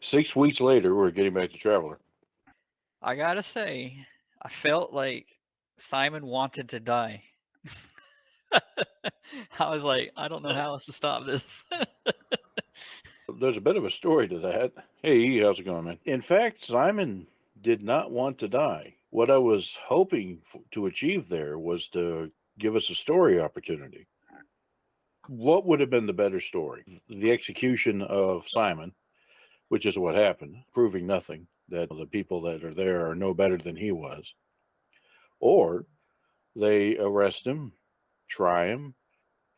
6 weeks later, we're getting back to Traveller. I gotta say, I felt like Simon wanted to die. I was like, I don't know how else to stop this. There's a bit of a story to that. Hey, how's it going, man? In fact, Simon did not want to die. What I was hoping to achieve there was to give us a story opportunity. What would have been the better story? The execution of Simon, which is what happened, proving nothing, that the people that are there are no better than he was. Or they arrest him, try him,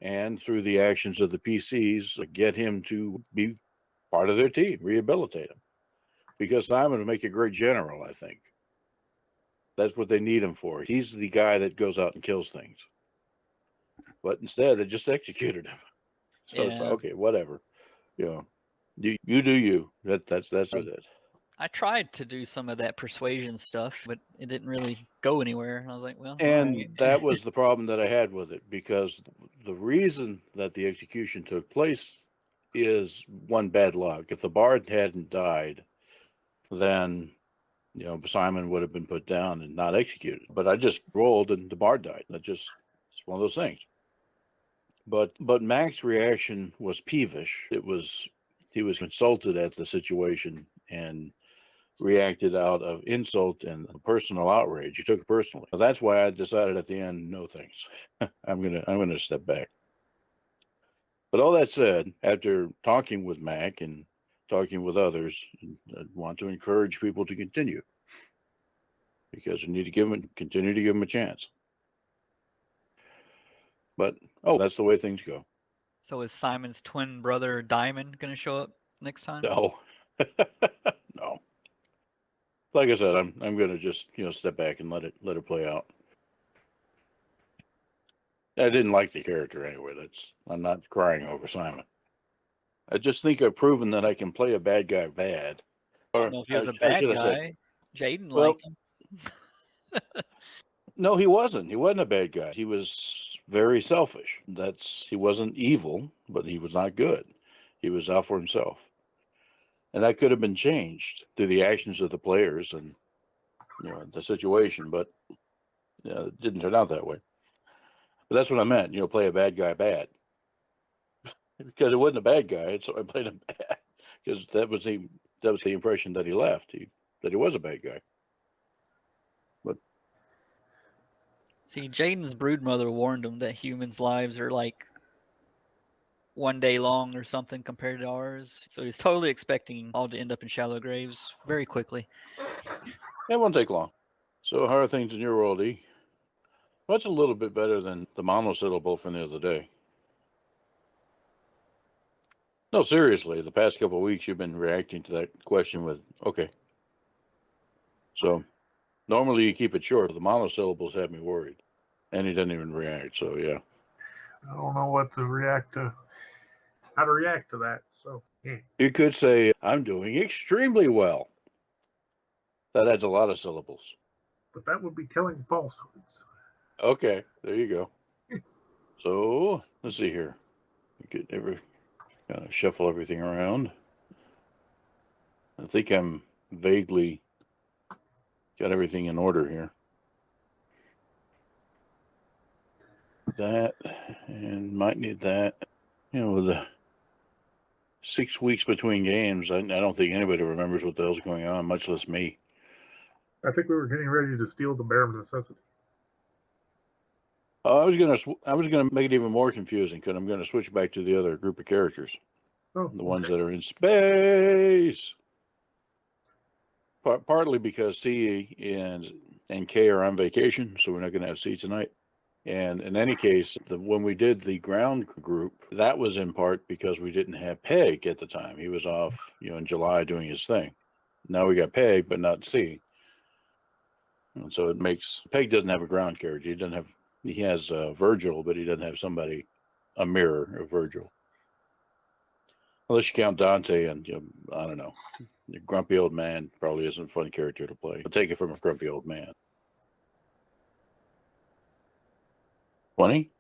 and through the actions of the PCs, get him to be part of their team, rehabilitate him. Because Simon would make a great general, I think. That's what they need him for. He's the guy that goes out and kills things. But instead, they just executed him. So it's like, okay, whatever. You know, you do you. That's with it. I tried to do some of that persuasion stuff, but it didn't really go anywhere. I was like, well, And right. that was the problem that I had with it, because the reason that the execution took place is one, bad luck. If the bard hadn't died, then Simon would have been put down and not executed. But I just rolled and the bard died. It's one of those things. But Mac's reaction was peevish. He was insulted at the situation and reacted out of insult and personal outrage. He took it personally. That's why I decided at the end, no thanks. I'm gonna step back. But all that said, after talking with Mac and talking with others, I want to encourage people to continue, because we need to continue to give them a chance. But that's the way things go. So is Simon's twin brother Diamond going to show up next time? No, no. Like I said, I'm going to just step back and let it play out. I didn't like the character anyway. I'm not crying over Simon. I just think I've proven that I can play a bad guy bad. Or, if he was a bad guy, Jaden liked him. No, he wasn't. He wasn't a bad guy. He was very selfish. He wasn't evil, but he was not good. He was out for himself. And that could have been changed through the actions of the players and the situation, but it didn't turn out that way. But that's what I meant, play a bad guy bad. Because it wasn't a bad guy, so I played him bad. Because that was the impression that he left, that he was a bad guy. But see, Jaden's broodmother warned him that humans' lives are like one day long or something compared to ours. So he's totally expecting all to end up in shallow graves very quickly. It won't take long. So how are things in your world, E? What's a little bit better than the monosyllable from the other day? No, seriously, the past couple of weeks you've been reacting to that question with, okay. So normally you keep it short. The monosyllables have me worried. And he doesn't even react, so yeah. I don't know how to react to that. So yeah. You could say, I'm doing extremely well. That adds a lot of syllables. But that would be telling falsehoods. Okay, there you go. So let's see here. Shuffle everything around. I think I'm vaguely got everything in order here. That, and might need that. With the 6 weeks between games, I don't think anybody remembers what the hell's going on, much less me. I think we were getting ready to steal the bare necessity. I was gonna make it even more confusing, because I'm gonna switch back to the other group of characters. The ones that are in space. Partly because C and K are on vacation, so we're not going to have C tonight. And in any case, when we did the ground group, that was in part because we didn't have Peg at the time. He was off, in July doing his thing. Now we got Peg, but not C. And so it makes Peg doesn't have a ground character. He has Virgil, but he doesn't have a mirror of Virgil. Unless you count Dante, and I don't know. The grumpy old man probably isn't a fun character to play. I'll take it from a grumpy old man. 20?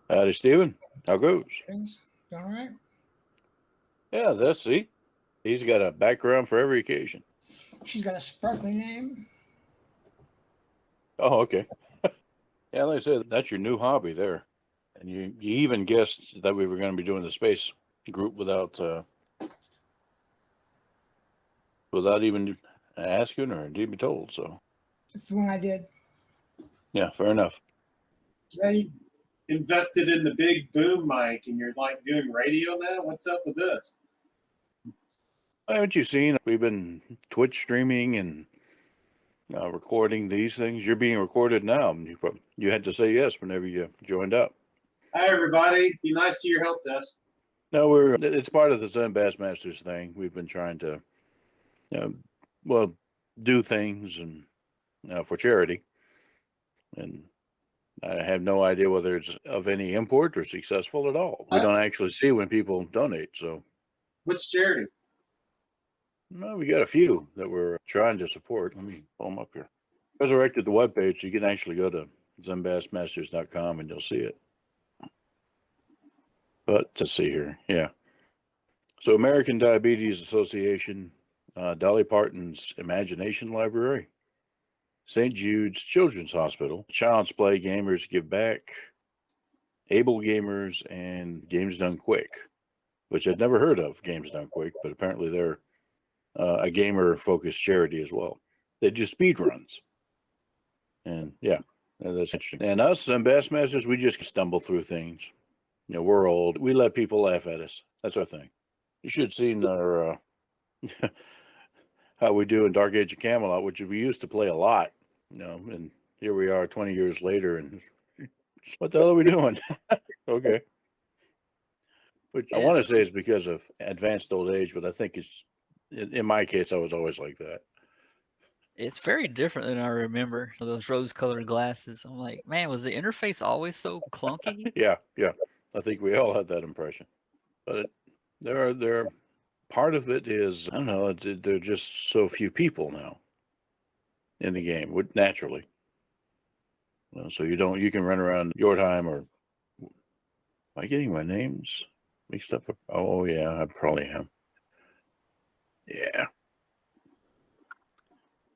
Howdy, Steven. How goes? All right. Yeah, see? He's got a background for every occasion. She's got a sparkling name. Oh, okay. Yeah, like I said, that's your new hobby there. And you even guessed that we were going to be doing the space group without even asking or being told. So, It's the one I did. yeah, fair enough. Yeah, you invested in the big boom mic and you're like doing radio now? What's up with this? Haven't you seen? We've been Twitch streaming and recording these things. You're being recorded now. You had to say yes whenever you joined up. Hi, everybody. Be nice to your help desk. No, it's part of the Zen Bassmasters thing. We've been trying to, do things and for charity. And I have no idea whether it's of any import or successful at all. We don't actually see when people donate. So, Which charity? well, we got a few that we're trying to support. Let me pull them up here. Resurrected the webpage. You can actually go to zenbassmasters.com and you'll see it. But let's see here. Yeah. So American Diabetes Association, Dolly Parton's Imagination Library, St. Jude's Children's Hospital, Child's Play, Gamers Give Back, Able Gamers, and Games Done Quick, which I'd never heard of, Games Done Quick, but apparently they're a gamer-focused charity as well. They do speed runs. And yeah, that's interesting. And us, and Bassmasters, we just stumble through things. We're old. We let people laugh at us. That's our thing. You should have seen our how we do in Dark Age of Camelot, which we used to play a lot. And here we are 20 years later, and what the hell are we doing? Okay. Which I want to say is because of advanced old age, but I think it's, in my case, I was always like that. It's very different than I remember. Those rose-colored glasses. I'm like, man, was the interface always so clunky? Yeah. I think we all had that impression. But there part of it is, I don't know, there are just so few people now in the game, naturally. So you can run around Yordheim or, am I getting my names mixed up? Oh, yeah, I probably am. Yeah.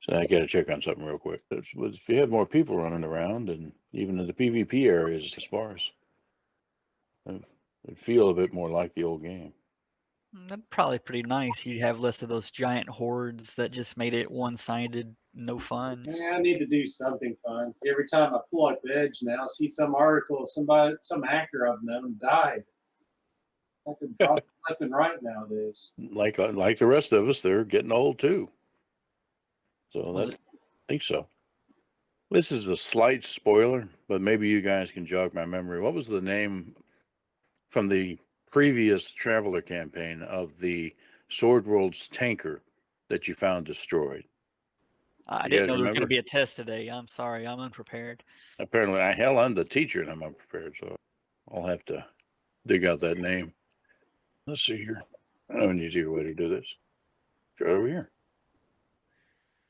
So I got to check on something real quick. If you have more people running around, and even in the PvP areas, as far as it'd feel a bit more like the old game. That's probably pretty nice. You'd have less of those giant hordes that just made it one-sided, no fun. Yeah, I need to do something fun. Every time I pull up Edge now, see some article, some hacker I've known died. I can drop left and right nowadays. Like the rest of us, they're getting old too. So I think so. This is a slight spoiler, but maybe you guys can jog my memory. What was the name from the previous Traveller campaign of the Sword World's tanker that you found destroyed? I didn't know there was going to be a test today. I'm sorry. I'm unprepared. Apparently, I'm the teacher and I'm unprepared, so I'll have to dig out that name. Let's see here. I know an easier way to do this. It's right over here.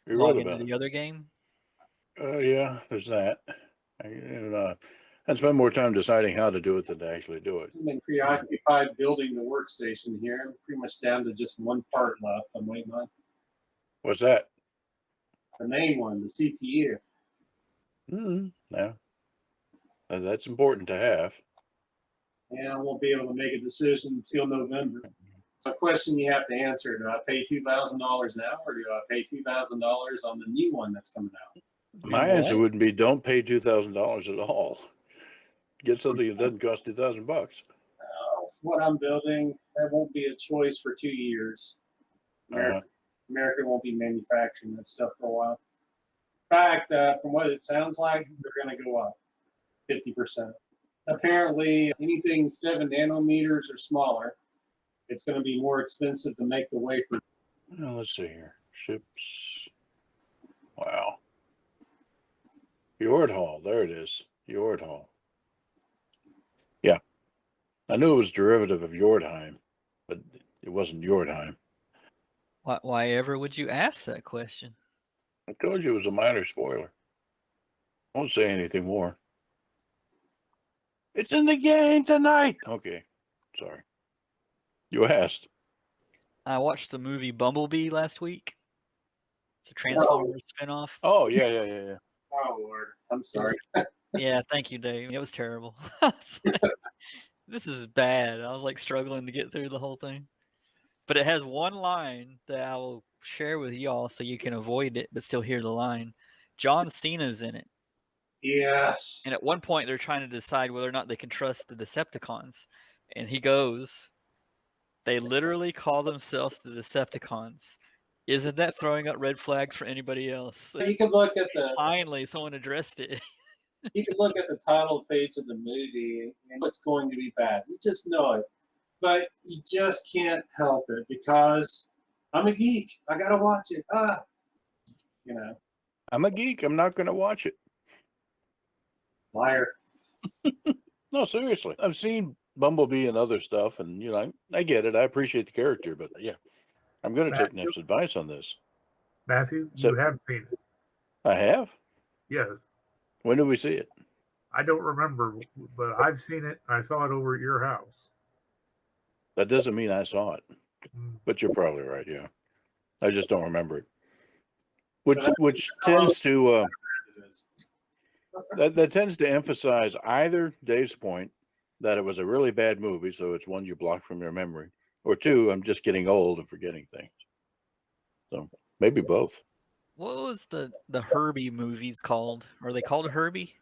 Log into the other game? Yeah, there's that. I spend more time deciding how to do it than to actually do it. I've been preoccupied building the workstation here. I'm pretty much down to just one part left. I'm waiting on What's that? the main one, the CPU. Yeah. That's important to have. And I won't be able to make a decision until November. It's a question you have to answer. Do I pay $2,000 now, or do I pay $2,000 on the new one that's coming out? My answer wouldn't be don't pay $2,000 at all. Get something that doesn't cost $2,000. What I'm building, that won't be a choice for 2 years. America won't be manufacturing that stuff for a while. In fact, from what it sounds like, they're going to go up 50%. Apparently, anything 7 nanometers or smaller, it's going to be more expensive to make the wafer. Well, let's see here. Ships. Wow. Yordhall. There it is. Yordhall. Yeah. I knew it was derivative of Yordheim, but it wasn't Yordheim. Why ever would you ask that question? I told you it was a minor spoiler. I won't say anything more. It's in the game tonight. Okay. Sorry. You asked. I watched the movie Bumblebee last week. It's a Transformers spinoff. Oh, yeah. Oh Lord, I'm It sorry. was, yeah, thank you, Dave. It was terrible. I was like, this is bad. I was like struggling to get through the whole thing. But it has one line that I will share with y'all so you can avoid it but still hear the line. John Cena's in it. Yeah. And at one point they're trying to decide whether or not they can trust the Decepticons. And he goes, they literally call themselves the Decepticons. Isn't that throwing up red flags for anybody else? You could look at the Finally, someone addressed it. you could look at the title page of the movie and it's going to be bad. You just know it. But you just can't help it because I'm a geek. I gotta watch it. You know. I'm a geek. I'm not going to watch it. Liar. No, seriously. I've seen Bumblebee and other stuff, and I get it. I appreciate the character, but yeah, I'm going to take Matthew? Neff's advice on this. Matthew, So- you have seen it. I have. Yes. When did we see it? I don't remember, but I've seen it. I saw it over at your house. That doesn't mean I saw it, Mm. but you're probably right. Yeah, I just don't remember it. So Which tends to It is. that tends to emphasize either Dave's point that it was a really bad movie, so it's one you block from your memory, or two, I'm just getting old and forgetting things. So maybe both. What was the Herbie movies called? Are they called Herbie?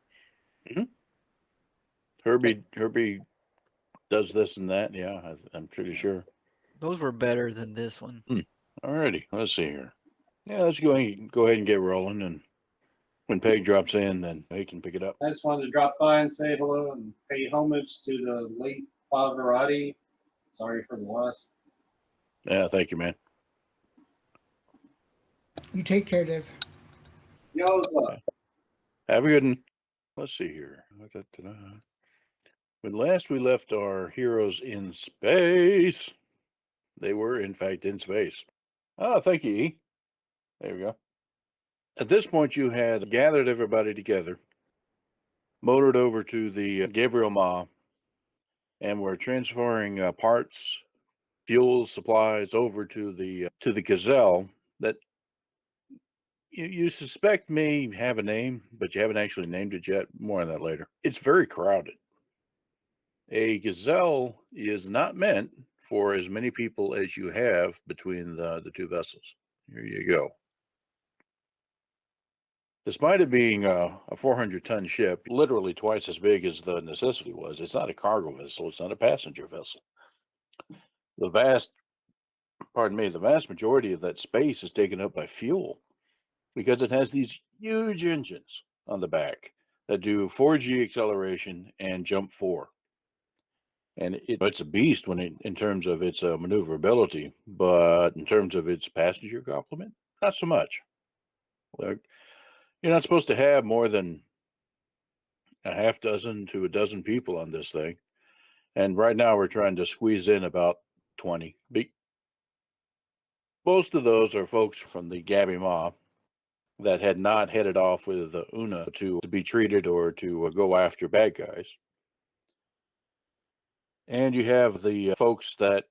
Herbie does this and that. Yeah, I'm pretty sure. Those were better than this one. Alrighty, let's see here. Yeah, let's go ahead and get rolling, and when Peg drops in, then he can pick it up. I just wanted to drop by and say hello and pay homage to the late Pavarotti. Sorry for the loss. Yeah, thank you, man. You take care, Dave. You always love. Have a good one. Let's see here. When last we left our heroes in space, they were, in fact, in space. Oh, thank you, E. There we go. At this point, you had gathered everybody together, motored over to the Gabriel Ma, and were transferring parts, fuels, supplies over to the Gazelle that you suspect may have a name, but you haven't actually named it yet. More on that later. It's very crowded. A Gazelle is not meant for as many people as you have between the two vessels. Here you go. Despite it being a 400-ton ship, literally twice as big as the Necessity was, it's not a cargo vessel. It's not a passenger vessel. The vast majority of that space is taken up by fuel because it has these huge engines on the back that do 4G acceleration and jump 4. And it's a beast in terms of its maneuverability, but in terms of its passenger complement, not so much. Like, you're not supposed to have more than a half dozen to a dozen people on this thing. And right now we're trying to squeeze in about 20. Most of those are folks from the Gamemaster that had not headed off with Una to be treated or to go after bad guys. And you have the folks that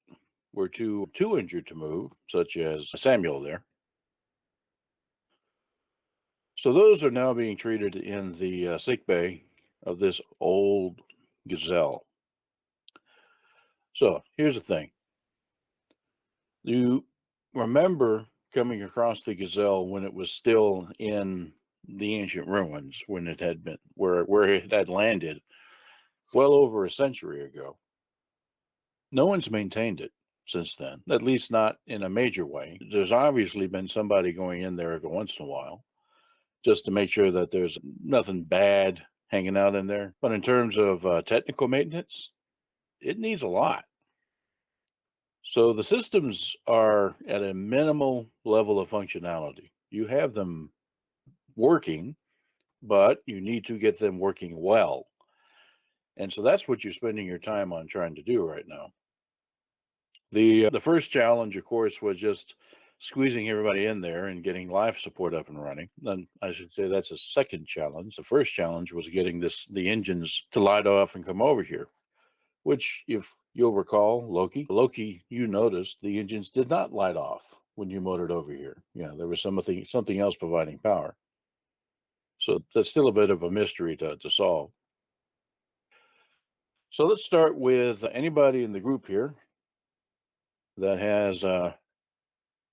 were too injured to move, such as Samuel there. So those are now being treated in the sick bay of this old Gazelle. So here's the thing. You remember coming across the Gazelle when it was still in the ancient ruins, when it had been where it had landed well over a century ago. No one's maintained it since then, at least not in a major way. There's obviously been somebody going in there every once in a while just to make sure that there's nothing bad hanging out in there. But in terms of technical maintenance, it needs a lot. So the systems are at a minimal level of functionality. You have them working, but you need to get them working well. And so that's what you're spending your time on trying to do right now. The first challenge, of course, was just squeezing everybody in there and getting life support up and running. Then I should say that's a second challenge. The first challenge was getting the engines to light off and come over here, which you've You'll recall Loki, you noticed the engines did not light off when you motored over here. Yeah, there was something else providing power. So that's still a bit of a mystery to solve. So let's start with anybody in the group here that has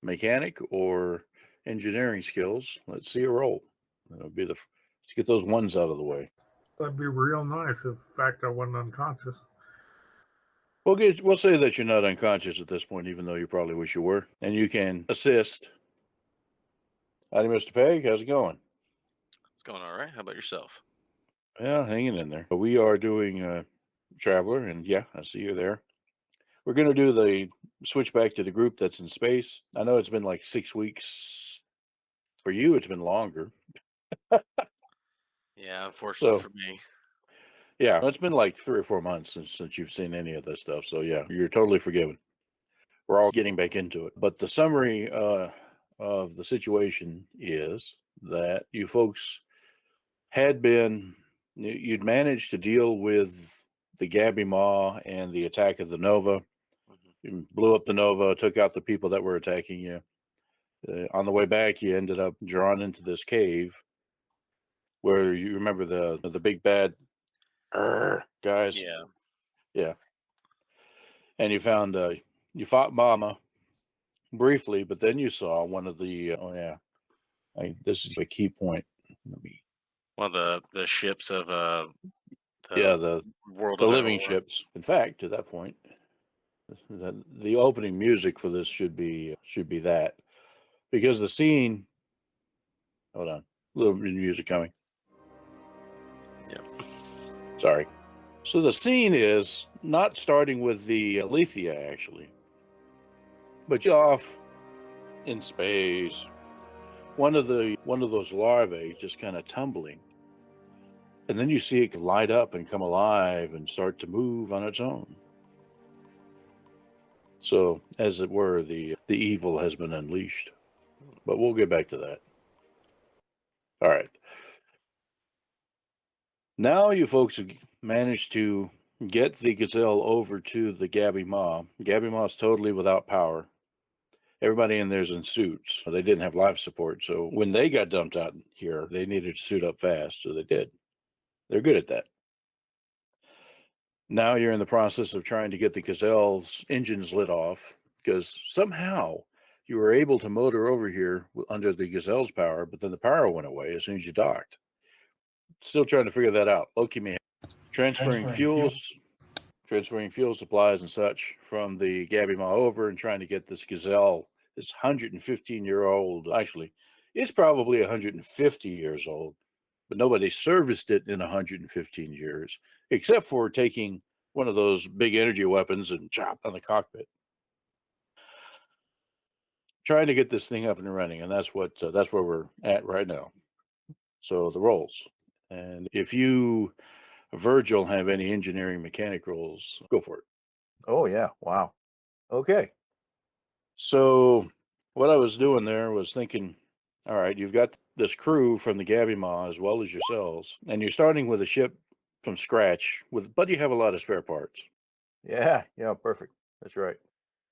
mechanic or engineering skills. Let's see a roll. That'll be let's get those ones out of the way. That'd be real nice if, in fact, I wasn't unconscious. We'll say that you're not unconscious at this point, even though you probably wish you were, and you can assist. Howdy, Mr. Peg. How's it going? It's going all right. How about yourself? Yeah, hanging in there. We are doing Traveler, and yeah, I see you there. We're going to do the switch back to the group that's in space. I know it's been like 6 weeks. For you, it's been longer. Yeah, unfortunately So- for me. Yeah, it's been like 3 or 4 months since you've seen any of this stuff. So yeah, you're totally forgiven. We're all getting back into it. But the summary of the situation is that you folks you'd managed to deal with the Gamemaster and the attack of the Nova. Mhm. You blew up the Nova, took out the people that were attacking you. On the way back, you ended up drawn into this cave where you remember the big bad guys. Yeah. Yeah. And you found you fought Mama briefly, but then you saw one of the this is a key point. Let me, One of the ships of the world the of living War. ships. In fact, to that point, the opening music for this should be that, because the scene. Hold on, a little bit of music coming. Yep. Sorry. So the scene is not starting with the Eliethia actually, but you're off in space. One of those larvae just kind of tumbling, and then you see it light up and come alive and start to move on its own. So, as it were, the evil has been unleashed. But we'll get back to that. All right. Now you folks have managed to get the Gazelle over to the Gamemaster. Gamemaster's totally without power. Everybody in there's in suits. They didn't have life support, so when they got dumped out here, they needed to suit up fast, so they did. They're good at that. Now you're in the process of trying to get the Gazelle's engines lit off, because somehow you were able to motor over here under the Gazelle's power, but then the power went away as soon as you docked. Still trying to figure that out. Loki me. Transferring fuel supplies and such from the Gamemaster over and trying to get this Gazelle, this 115-year-old, actually, it's probably 150 years old, but nobody serviced it in 115 years, except for taking one of those big energy weapons and chop on the cockpit. Trying to get this thing up and running, and that's where we're at right now. So the rolls, and if you, Virgil, have any engineering mechanic rolls, go for it. Oh yeah, wow. Okay. So what I was doing there was thinking, all right, you've got this crew from the Gamemaster as well as yourselves, and you're starting with a ship from scratch but you have a lot of spare parts. Yeah, perfect. That's right.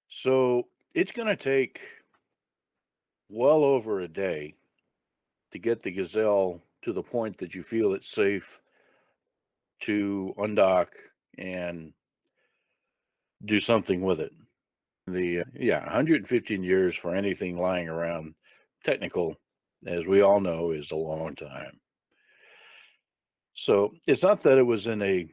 So it's going to take well over a day to get the Gazelle to the point that you feel it's safe to undock and do something with it. 115 years for anything lying around, technical, as we all know, is a long time. So it's not that it was in a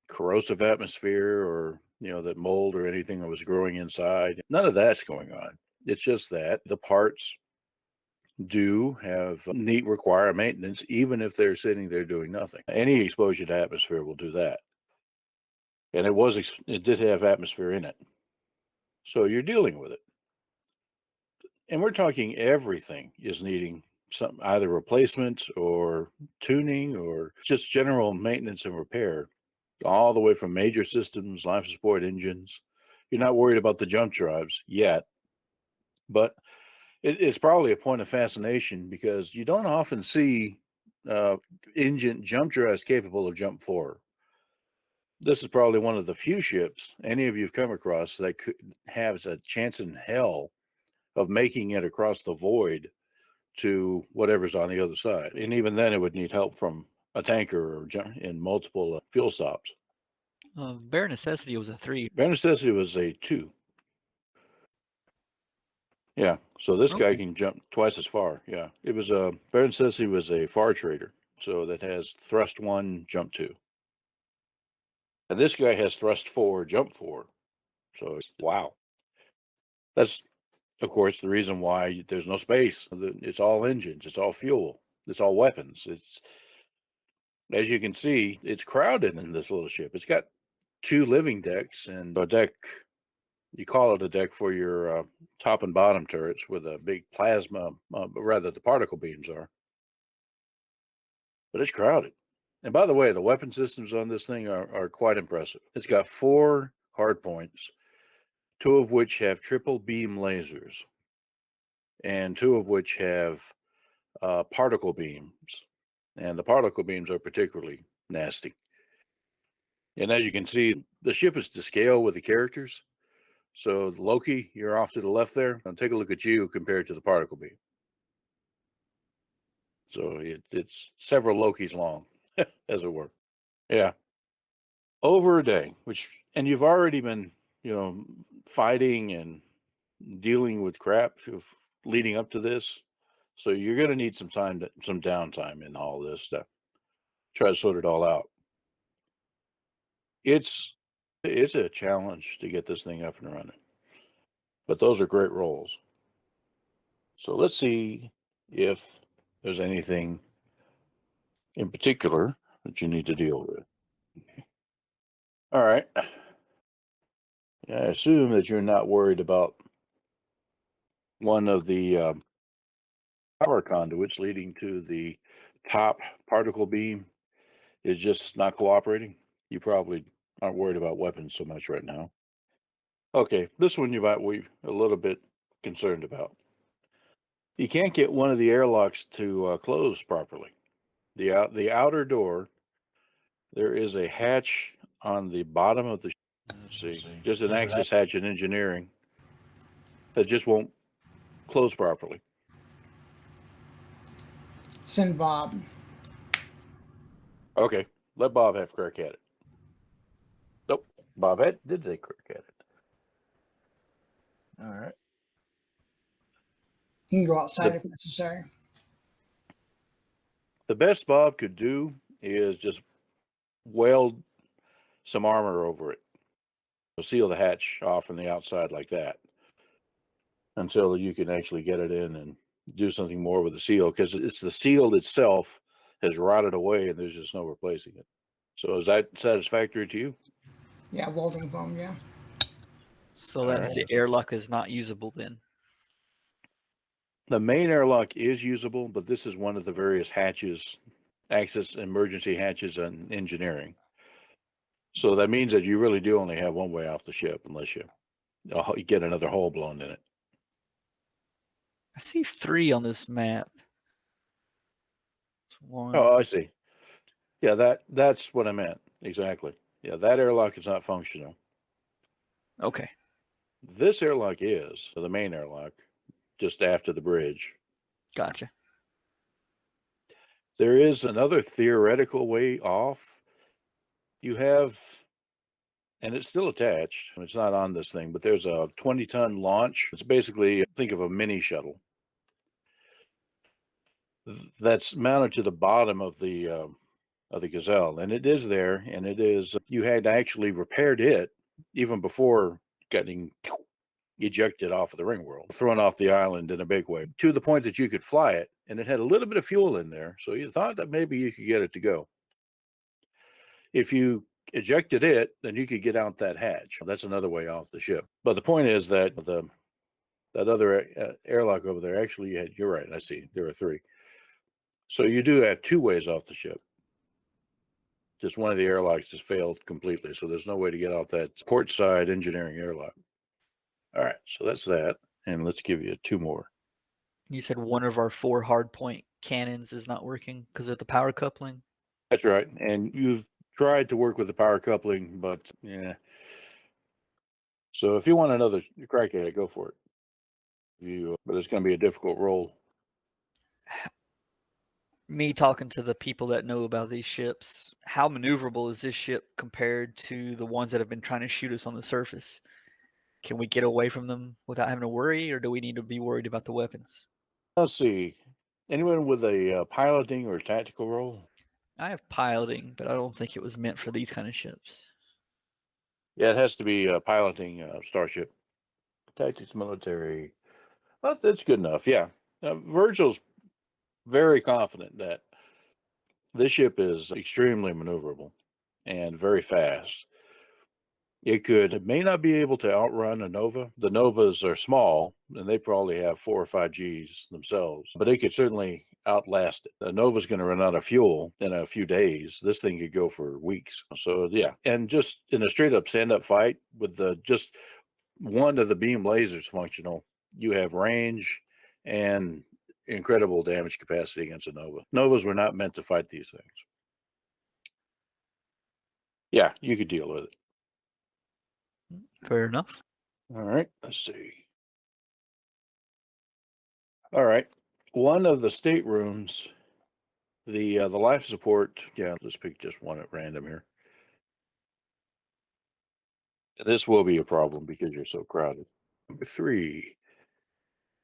corrosive atmosphere or that mold or anything that was growing inside. None of that's going on. It's just that the parts do require maintenance, even if they're sitting there doing nothing. Any exposure to atmosphere will do that, and it did have atmosphere in it. So you're dealing with it. And we're talking everything is needing some either replacement or tuning or just general maintenance and repair, all the way from major systems, life support engines. You're not worried about the jump drives yet, but it's probably a point of fascination because you don't often see engine jump drives capable of jump 4. This is probably one of the few ships any of you've come across that could have a chance in hell of making it across the void to whatever's on the other side. And even then, it would need help from a tanker or in multiple fuel stops. Bare Necessity was a 3. Bare Necessity was a 2. Yeah, so this guy Okay. can jump twice as far. Yeah, it was a Bare Necessity was a far trader, so that has thrust 1, jump 2. And this guy has thrust 4, jump 4. So wow. That's, of course, the reason why there's no space. It's all engines, it's all fuel, it's all weapons. It's, as you can see, it's crowded in this little ship. It's got 2 living decks and a deck. You call it a deck for your top and bottom turrets with a big plasma, rather the particle beams are. But it's crowded. And by the way, the weapon systems on this thing are quite impressive. It's got 4 hard points, 2 of which have triple beam lasers, and 2 of which have particle beams. And the particle beams are particularly nasty. And as you can see, the ship is to scale with the characters. So Loki, you're off to the left there. And take a look at you compared to the particle beam. So it's several Lokis long, as it were. Yeah. Over a day, and you've already been, fighting and dealing with crap leading up to this. So you're going to need some downtime in all this to try to sort it all out. It's a challenge to get this thing up and running, but those are great rolls. So let's see if there's anything in particular that you need to deal with. All right. I assume that you're not worried about one of the power conduits leading to the top particle beam is just not cooperating. You probably aren't worried about weapons so much right now. Okay, this one you might be a little bit concerned about. You can't get one of the airlocks to close properly. The outer door, there is a hatch on the bottom of the let's see, just an access hatch in engineering that just won't close properly. Send Bob. Okay, let Bob have a crack at it. Nope, Bob did take a crack at it. All right. He can go outside if necessary. The best Bob could do is just weld some armor over it. Seal the hatch off from the outside like that until you can actually get it in and do something more with the seal, because it's the seal itself has rotted away and there's just no replacing it. So is that satisfactory to you? Yeah, welding foam, yeah. So that's the airlock is not usable then. The main airlock is usable, but this is one of the various hatches, access emergency hatches in engineering. So that means that you really do only have one way off the ship unless you get another hole blown in it. I see 3 on this map. One. Oh, I see. Yeah, that's what I meant. Exactly. Yeah, that airlock is not functional. Okay. This airlock is, the main airlock, just after the bridge. Gotcha. There is another theoretical way off. You have, and it's still attached, it's not on this thing, but there's a 20-ton launch. It's basically, think of a mini shuttle that's mounted to the bottom of the Gazelle, and it is there, and it is, you had actually repaired it even before getting ejected off of the ring world, thrown off the island in a big way, to the point that you could fly it, and it had a little bit of fuel in there, so you thought that maybe you could get it to go. If you ejected it, then you could get out that hatch. That's another way off the ship. But the point is that that other airlock over there, actually, you're right, I see, there are 3. So you do have 2 ways off the ship. Just one of the airlocks has failed completely, so there's no way to get out that port side engineering airlock. All right, so that's that, and let's give you 2 more. You said one of our 4 hardpoint cannons is not working because of the power coupling. That's right, and you've tried to work with the power coupling, but yeah. So if you want another crack at it, go for it. But it's going to be a difficult roll. Me talking to the people that know about these ships, how maneuverable is this ship compared to the ones that have been trying to shoot us on the surface? Can we get away from them without having to worry, or do we need to be worried about the weapons? Let's see. Anyone with a piloting or tactical role? I have piloting, but I don't think it was meant for these kind of ships. Yeah, it has to be piloting starship. Tactics, military. Well, that's good enough. Yeah. Virgil's very confident that this ship is extremely maneuverable and very fast. It may not be able to outrun a Nova. The Novas are small, and they probably have 4 or 5 Gs themselves, but it could certainly outlast it. A Nova's going to run out of fuel in a few days. This thing could go for weeks. So yeah, and just in a straight up stand up fight with just one of the beam lasers functional, you have range and incredible damage capacity against a Nova. Novas were not meant to fight these things. Yeah, you could deal with it. Fair enough. All right, let's see. All right, one of the staterooms, the life support. Yeah, let's pick just one at random here. This will be a problem because you're so crowded. Number 3,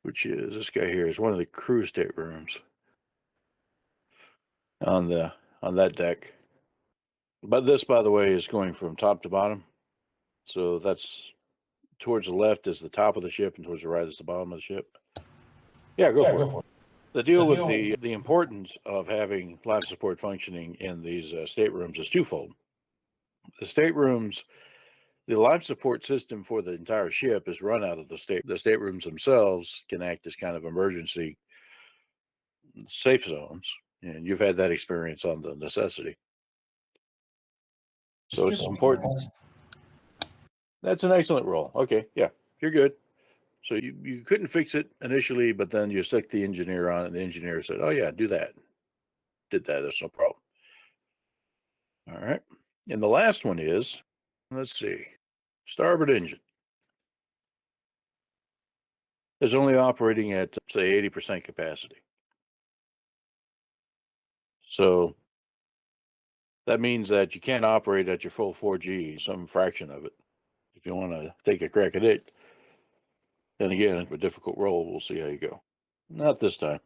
which is this guy here, is one of the crew staterooms on that deck. But this, by the way, is going from top to bottom. So that's towards the left is the top of the ship, and towards the right is the bottom of the ship. Yeah, go for it. The deal with the importance of having life support functioning in these staterooms is twofold. The staterooms, the life support system for the entire ship is run out of the staterooms themselves can act as kind of emergency safe zones, and you've had that experience on the Necessity. So it's important. That's an excellent roll. Okay, yeah, you're good. So you couldn't fix it initially, but then you stuck the engineer on it, and the engineer said, oh yeah, do that. Did that, that's no problem. All right. And the last one is, let's see, starboard engine is only operating at, say, 80% capacity. So that means that you can't operate at your full 4G, some fraction of it. If you want to take a crack at it, then again, it's a difficult roll. We'll see how you go. Not this time.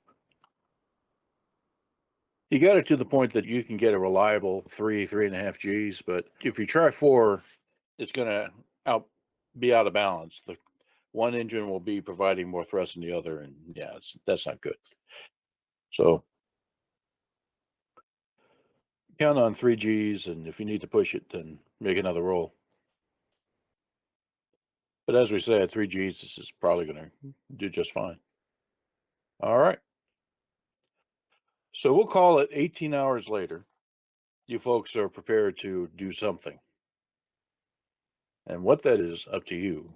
You got it to the point that you can get a reliable 3.5 Gs, but if you try 4, it's going to be out of balance. The one engine will be providing more thrust than the other, and yeah, that's not good. So count on 3 Gs, and if you need to push it, then make another roll. But as we said, 3 Gs, this is probably going to do just fine. All right. So we'll call it 18 hours later. You folks are prepared to do something. And what that is, up to you.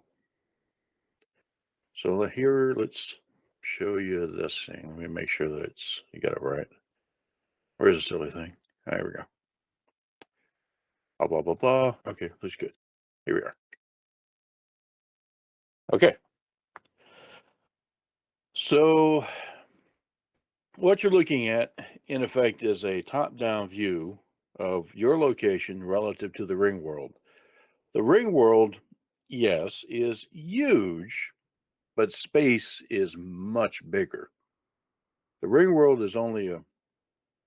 So here, let's show you this thing. Let me make sure that you got it right. Where's the silly thing? There we go. Blah, blah, blah, blah. Okay, that's good. Here we are. Okay. So what you're looking at, in effect, is a top-down view of your location relative to the ring world. The ring world, yes, is huge, but space is much bigger. The ring world is only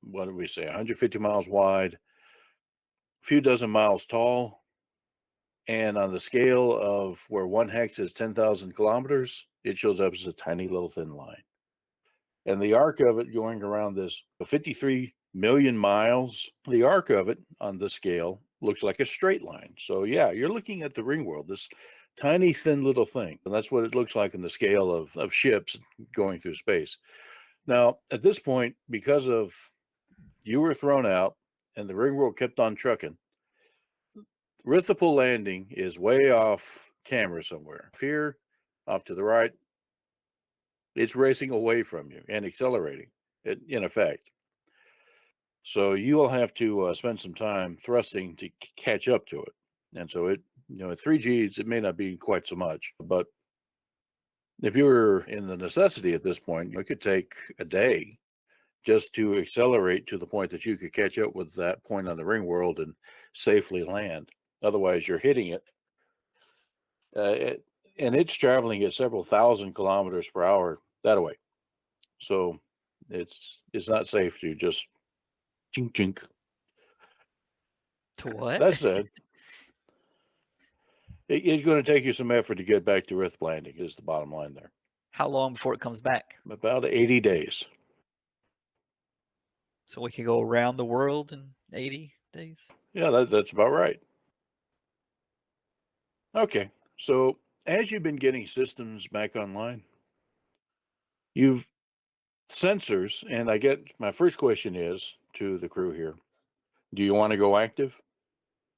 what did we say, 150 miles wide, a few dozen miles tall, and on the scale of where 1 hex is 10,000 kilometers, it shows up as a tiny little thin line. And the arc of it going around this 53 million miles, the arc of it on the scale looks like a straight line. So yeah, you're looking at the ring world, this tiny thin little thing. And that's what it looks like in the scale of ships going through space. Now, at this point, because of you were thrown out and the ring world kept on trucking, Rithipol Landing is way off camera somewhere. Here, off to the right, it's racing away from you and accelerating, in effect. So you'll have to spend some time thrusting to catch up to it. And so it, at 3Gs, it may not be quite so much, but if you were in the necessity at this point, it could take a day just to accelerate to the point that you could catch up with that point on the ring world and safely land. Otherwise, you're hitting it, and it's traveling at several thousand kilometers per hour that way. So it's not safe to just chink chink. To what? That said, it's going to take you some effort to get back to Rithipol Landing. Is the bottom line there? How long before it comes back? About 80 days. So we can go around the world in 80 days? Yeah, that's about right. Okay, so as you've been getting systems back online, you've sensors, and I get my first question is to the crew here: do you want to go active,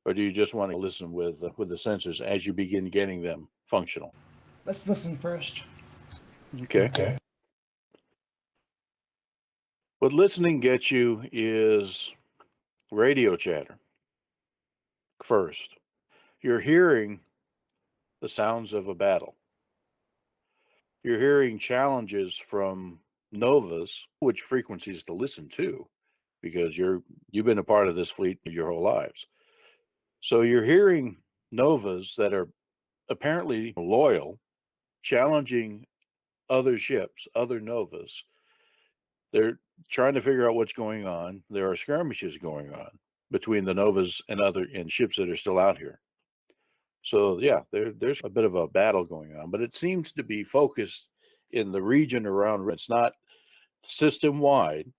or do you just want to listen with the sensors as you begin getting them functional? Let's listen first. Okay. What listening gets you is radio chatter. First, you're hearing the sounds of a battle. You're hearing challenges from novas, which frequencies to listen to, because you've been a part of this fleet your whole lives. So you're hearing novas that are apparently loyal, challenging other ships, other novas. They're trying to figure out what's going on. There are skirmishes going on between the novas and ships that are still out here. So yeah, there's a bit of a battle going on, but it seems to be focused in the region around. It's not system wide,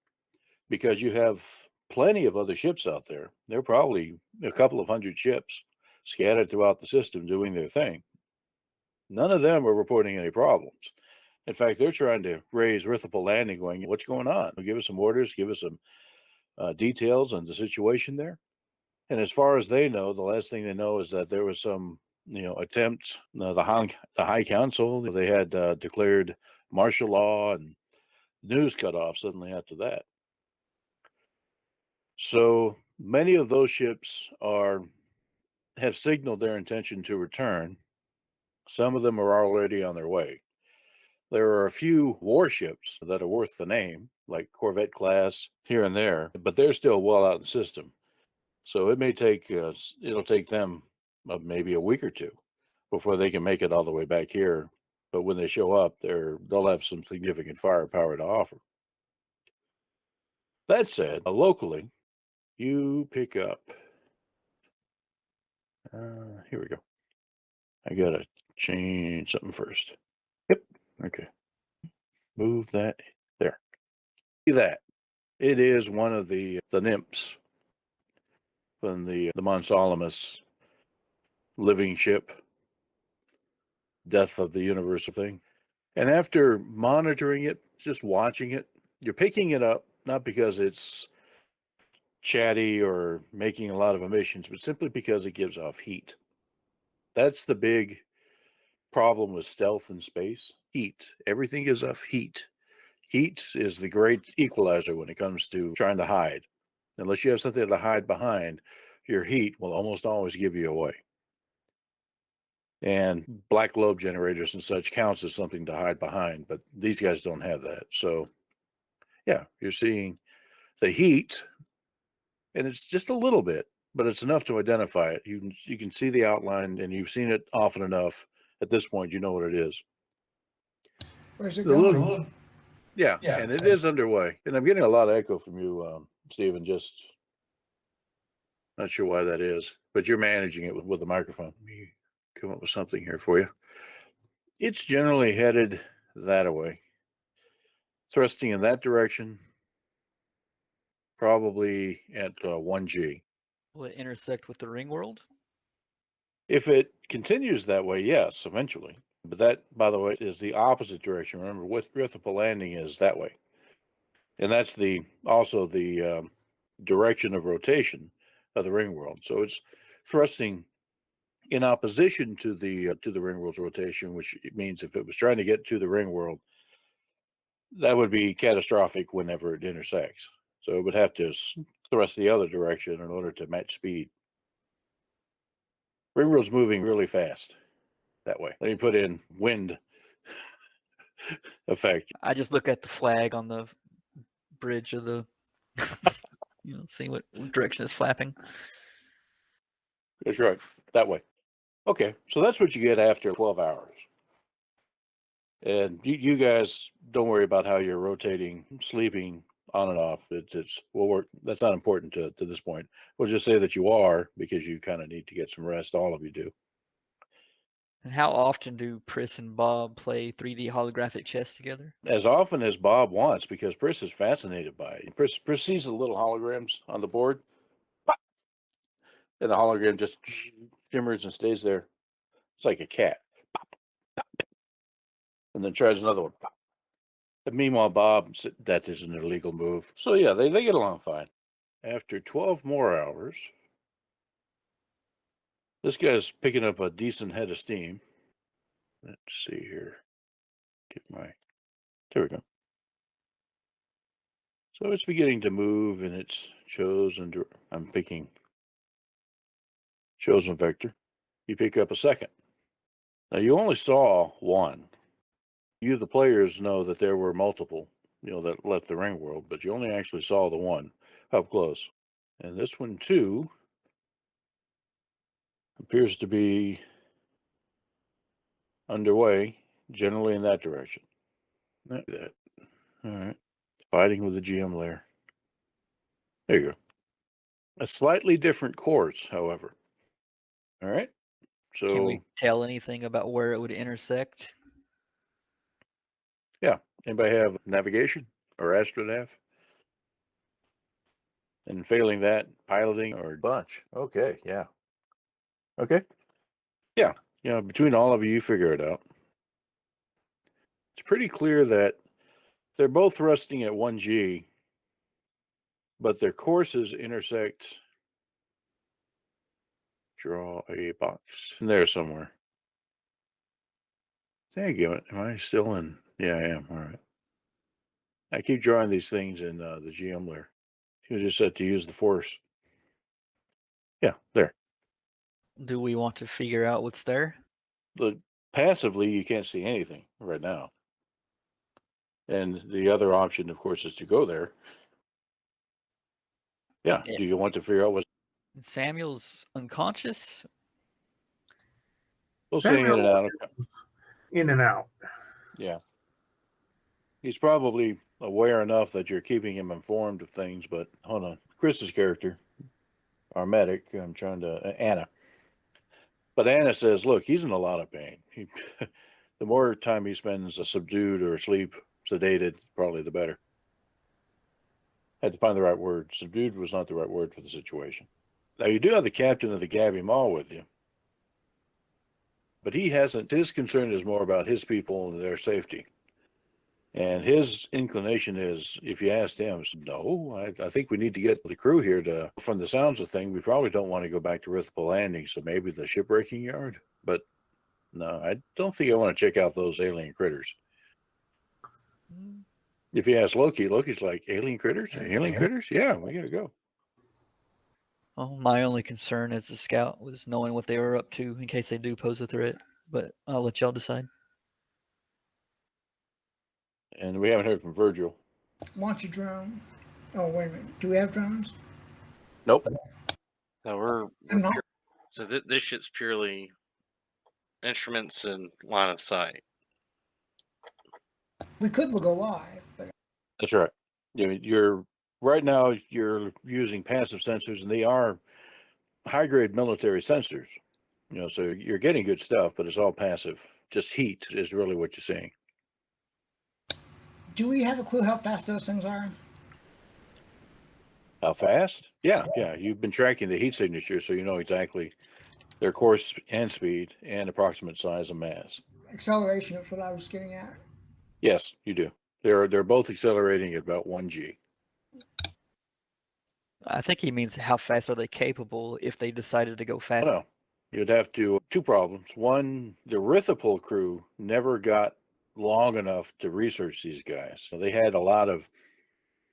because you have plenty of other ships out there. There are probably a couple of hundred ships scattered throughout the system doing their thing. None of them are reporting any problems. In fact, they're trying to raise Rithipol Landing, going, "What's going on? Give us some orders, give us some details on the situation there." And as far as they know, the last thing they know is that there was some, attempts. The High Council, they had declared martial law, and news cut off suddenly after that. So many of those ships have signaled their intention to return. Some of them are already on their way. There are a few warships that are worth the name, like Corvette class here and there, but they're still well out in the system. So it may take it'll take them maybe a week or two before they can make it all the way back here. But when they show up, they'll have some significant firepower to offer. That said, locally, you pick up. Here we go. I gotta change something first. Yep. Okay. Move that there. See that? It is one of the nymphs from the Monsolimus living ship, death of the universe thing. And after monitoring it, just watching it, you're picking it up, not because it's chatty or making a lot of emissions, but simply because it gives off heat. That's the big problem with stealth in space. Heat. Everything gives off heat. Heat is the great equalizer when it comes to trying to hide. Unless you have something to hide behind, your heat will almost always give you away. And black globe generators and such counts as something to hide behind, but these guys don't have that. So yeah, you're seeing the heat, and it's just a little bit, but it's enough to identify it. You can see the outline, and you've seen it often enough. At this point, you know what it is. Where's it The going? little- Yeah, and it is underway. And I'm getting a lot of echo from you, Stephen. Just not sure why that is, but you're managing it with the microphone. Let me come up with something here for you. It's generally headed that way, thrusting in that direction, probably at 1G. Will it intersect with the ring world? If it continues that way, yes, eventually. But that, by the way, is the opposite direction. Remember, with Rithipol Landing is that way, and that's also the direction of rotation of the ring world. So it's thrusting in opposition to the ring world's rotation, which means if it was trying to get to the ring world, that would be catastrophic whenever it intersects. So it would have to the rest of the other direction in order to match speed. Ringworld's moving really fast that way. Let me put in wind effect. I just look at the flag on the bridge of the, see what direction it's flapping. That's right. That way. Okay, so that's what you get after 12 hours. And you guys don't worry about how you're rotating, sleeping on and off. That's not important to this point. We'll just say that you are, because you kind of need to get some rest. All of you do. And how often do Pris and Bob play 3D holographic chess together? As often as Bob wants, because Pris is fascinated by it. Pris sees the little holograms on the board, and the hologram just shimmers and stays there. It's like a cat. And then tries another one. And meanwhile, Bob said that is an illegal move. So yeah, they get along fine. After 12 more hours, this guy's picking up a decent head of steam. Let's see here. There we go. So it's beginning to move in its chosen. I'm picking chosen vector. You pick up a second. Now you only saw one. You, the players, know that there were multiple, that left the ring world, but you only actually saw the one up close. And this one too appears to be underway, generally in that direction. Not that. All right. Fighting with the GM layer. There you go. A slightly different course, however. All right. So Can we tell anything about where it would intersect? yeah. Anybody have navigation or astronav? And failing that, piloting or bunch. Okay, yeah. Okay. Yeah. Between all of you, you figure it out. It's pretty clear that they're both resting at 1G, but their courses intersect. Draw a box in there somewhere. Thank you. Am I still in? Yeah, I am. All right. I keep drawing these things in the GM layer. You just have to use the force. Yeah, there. Do we want to figure out what's there? Passively, you can't see anything right now. And the other option, of course, is to go there. Yeah. Yeah. Do you want to figure out what's Samuel's unconscious? We'll say in and out. In and out. Yeah. He's probably aware enough that you're keeping him informed of things, but hold on. Chris's character, our medic, I'm trying to, Anna. But Anna says, look, he's in a lot of pain. The more time he spends subdued or asleep, sedated, probably the better. Had to find the right word. Subdued was not the right word for the situation. Now, you do have the captain of the Gabby Mall with you. But he hasn't, his concern is more about his people and their safety. And his inclination is, if you asked him, no, I think we need to get the crew here to, from the sounds of things, we probably don't want to go back to Rithipol Landing, so maybe the shipbreaking yard. But no, I don't think I want to check out those alien critters. If you ask Loki, Loki's like, alien critters? Alien critters? Yeah, we got to go. Well, my only concern as a scout was knowing what they were up to in case they do pose a threat, but I'll let y'all decide. And we haven't heard from Virgil. Launch a drone. Oh, wait a minute. Do we have drones? Nope. No, we're I'm not. so this ship's purely instruments and line of sight. We could go live, but That's right. You're right now you're using passive sensors, and they are high-grade military sensors. So you're getting good stuff, but it's all passive. Just heat is really what you're seeing. do we have a clue how fast those things are? How fast? Yeah. You've been tracking the heat signature, so you know exactly their course and speed and approximate size and mass. Acceleration is what I was getting at. Yes, you do. They're both accelerating at about 1G. I think he means how fast are they capable if they decided to go fast. No, you'd have to, two problems. One, the Rithipol crew never got long enough to research these guys. So they had a lot of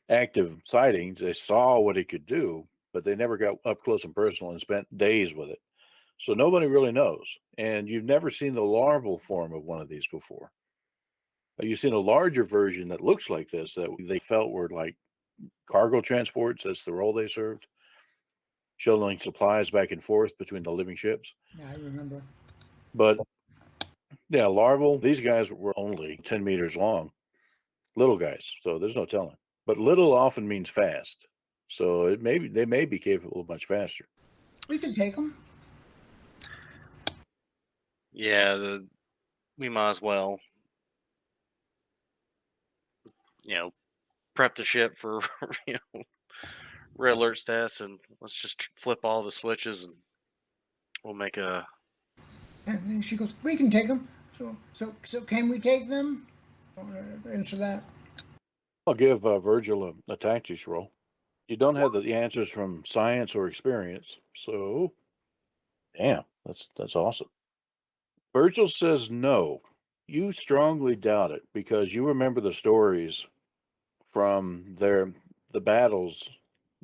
active sightings. They saw what it could do, but they never got up close and personal and spent days with it. So nobody really knows. And you've never seen the larval form of one of these before. You've seen a larger version that looks like this that they felt were like cargo transports. That's the role they served, shuttling supplies back and forth between the living ships. Yeah, I remember. But yeah, larval, these guys were only 10 meters long, little guys. So there's no telling. But little often means fast. So they may be capable much faster. We can take them. Yeah, we might as well, prep the ship for red alert stats, and let's just flip all the switches, and we'll make a. And then she goes, we can take them. So can we take them? Answer that. I'll give Virgil a tactics roll. You don't have the answers from science or experience, so damn, that's awesome. Virgil says no. You strongly doubt it because you remember the stories from the battles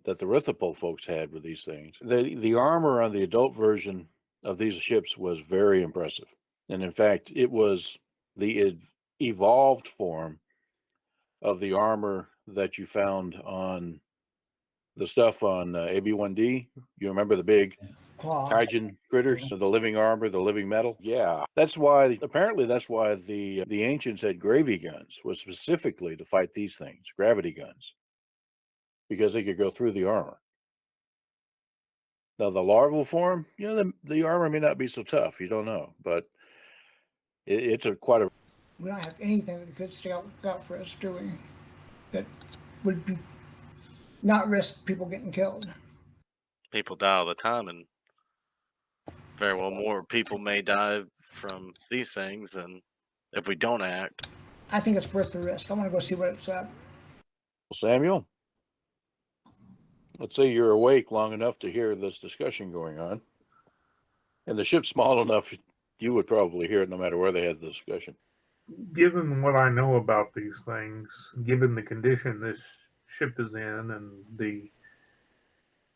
that the Rithipol folks had with these things. The armor on the adult version of these ships was very impressive, and in fact, it was the evolved form of the armor that you found on the stuff on AB1D. You remember the big Claw. Kaijin critters, so the living armor, the living metal. Yeah, that's why. Apparently, that's why the ancients had gravy guns, was specifically to fight these things, gravity guns, because they could go through the armor. Now, the larval form, the armor may not be so tough. You don't know, but it's quite a. We don't have anything that could stick out for us, do we? That would be not risk people getting killed. People die all the time, and very well more people may die from these things than if we don't act. I think it's worth the risk. I want to go see what it's at. Samuel, let's say you're awake long enough to hear this discussion going on, and the ship's small enough you would probably hear it no matter where they had the discussion. Given what I know about these things, given the condition this ship is in and the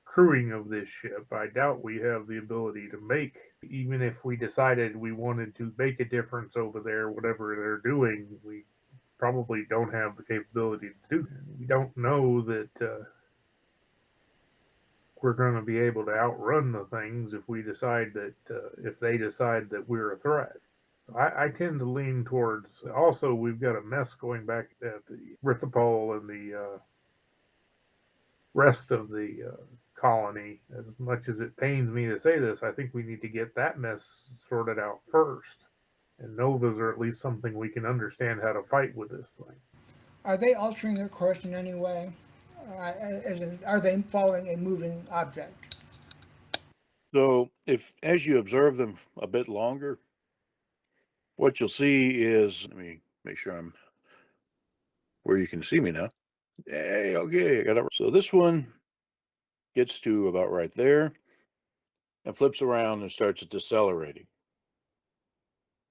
crewing of this ship, I doubt we have the ability to make, even if we decided we wanted to make a difference over there, whatever they're doing, we probably don't have the capability to do that. We don't know that we're going to be able to outrun the things if we decide that, if they decide that we're a threat. I tend to lean towards, also we've got a mess going back at the Rithipol and the rest of the colony. As much as it pains me to say this, I think we need to get that mess sorted out first. And novas are at least something we can understand how to fight with this thing. Are they altering their course in any way? As in, are they following a moving object? So as you observe them a bit longer, what you'll see is, let me make sure I'm where you can see me now. Hey, okay, I got it. So this one gets to about right there and flips around and starts decelerating.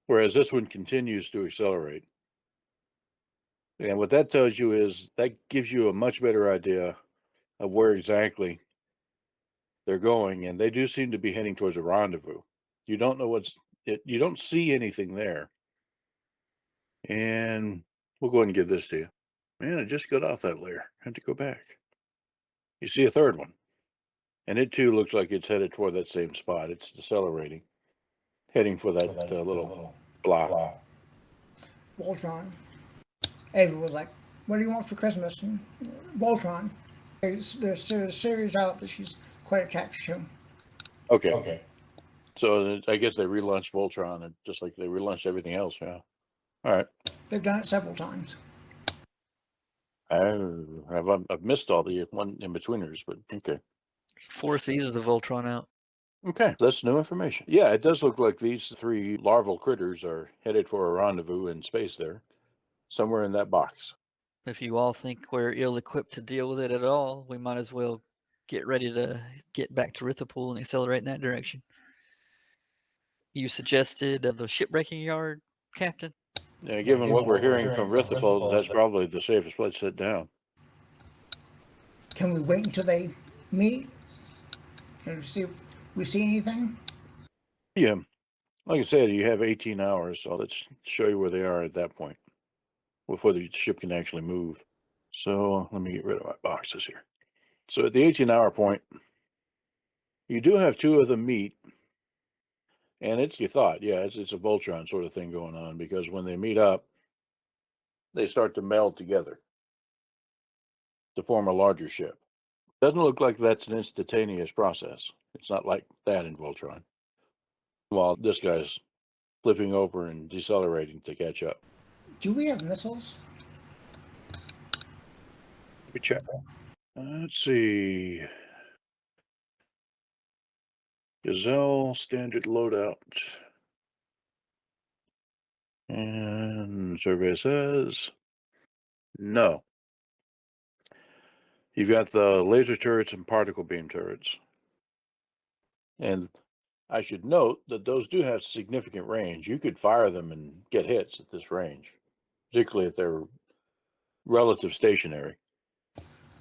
Whereas this one continues to accelerate. And what that tells you is that gives you a much better idea of where exactly they're going. And they do seem to be heading towards a rendezvous. You don't know you don't see anything there. And we'll go ahead and give this to you. Man, I just got off that layer. Had to go back. You see a third one. And it too looks like it's headed toward that same spot. It's decelerating, heading for that little block. Voltron. Ava was like, what do you want for Christmas? And Voltron. There's a series out that she's quite attached to. Okay. So I guess they relaunched Voltron, and just like they relaunched everything else, yeah. All right. They've done it several times. I've missed all the one in betweeners, but okay. There's 4 seasons of Voltron out. Okay, that's new information. Yeah, it does look like these 3 larval critters are headed for a rendezvous in space there, somewhere in that box. If you all think we're ill-equipped to deal with it at all, we might as well get ready to get back to Rithipol and accelerate in that direction. You suggested the shipbreaking yard, Captain? Yeah, given what we're hearing from Rithipol, that's probably the safest place to sit down. Can we wait until they meet and see if we see anything? Yeah. Like I said, you have 18 hours, so let's show you where they are at that point before the ship can actually move. So let me get rid of my boxes here. So at the 18-hour point, you do have two of them meet, and it's you thought, yeah, it's a Voltron sort of thing going on, because when they meet up, they start to meld together to form a larger ship. Doesn't look like that's an instantaneous process. It's not like that in Voltron. While this guy's flipping over and decelerating to catch up. Do we have missiles? Let me check. Let's see. Gazelle standard loadout. And survey says no. You've got the laser turrets and particle beam turrets. And I should note that those do have significant range. You could fire them and get hits at this range, particularly if they're relative stationary.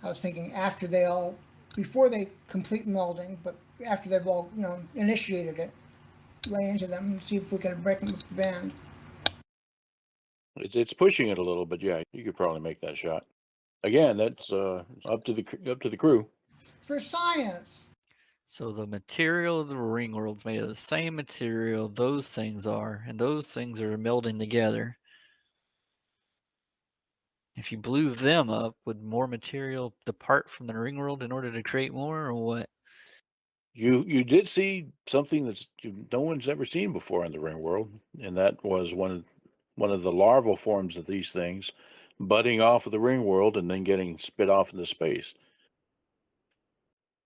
I was thinking after they all, before they complete melding, but after they've all, initiated it, lay into them and see if we can break them with the band. It's pushing it a little, but yeah, you could probably make that shot. Again, that's up to the crew. For science. So the material of the ring world's made of the same material those things are, and those things are melding together. If you blew them up, would more material depart from the ring world in order to create more, or what? You did see something that's no one's ever seen before in the ring world, and that was one of the larval forms of these things budding off of the ring world and then getting spit off into space.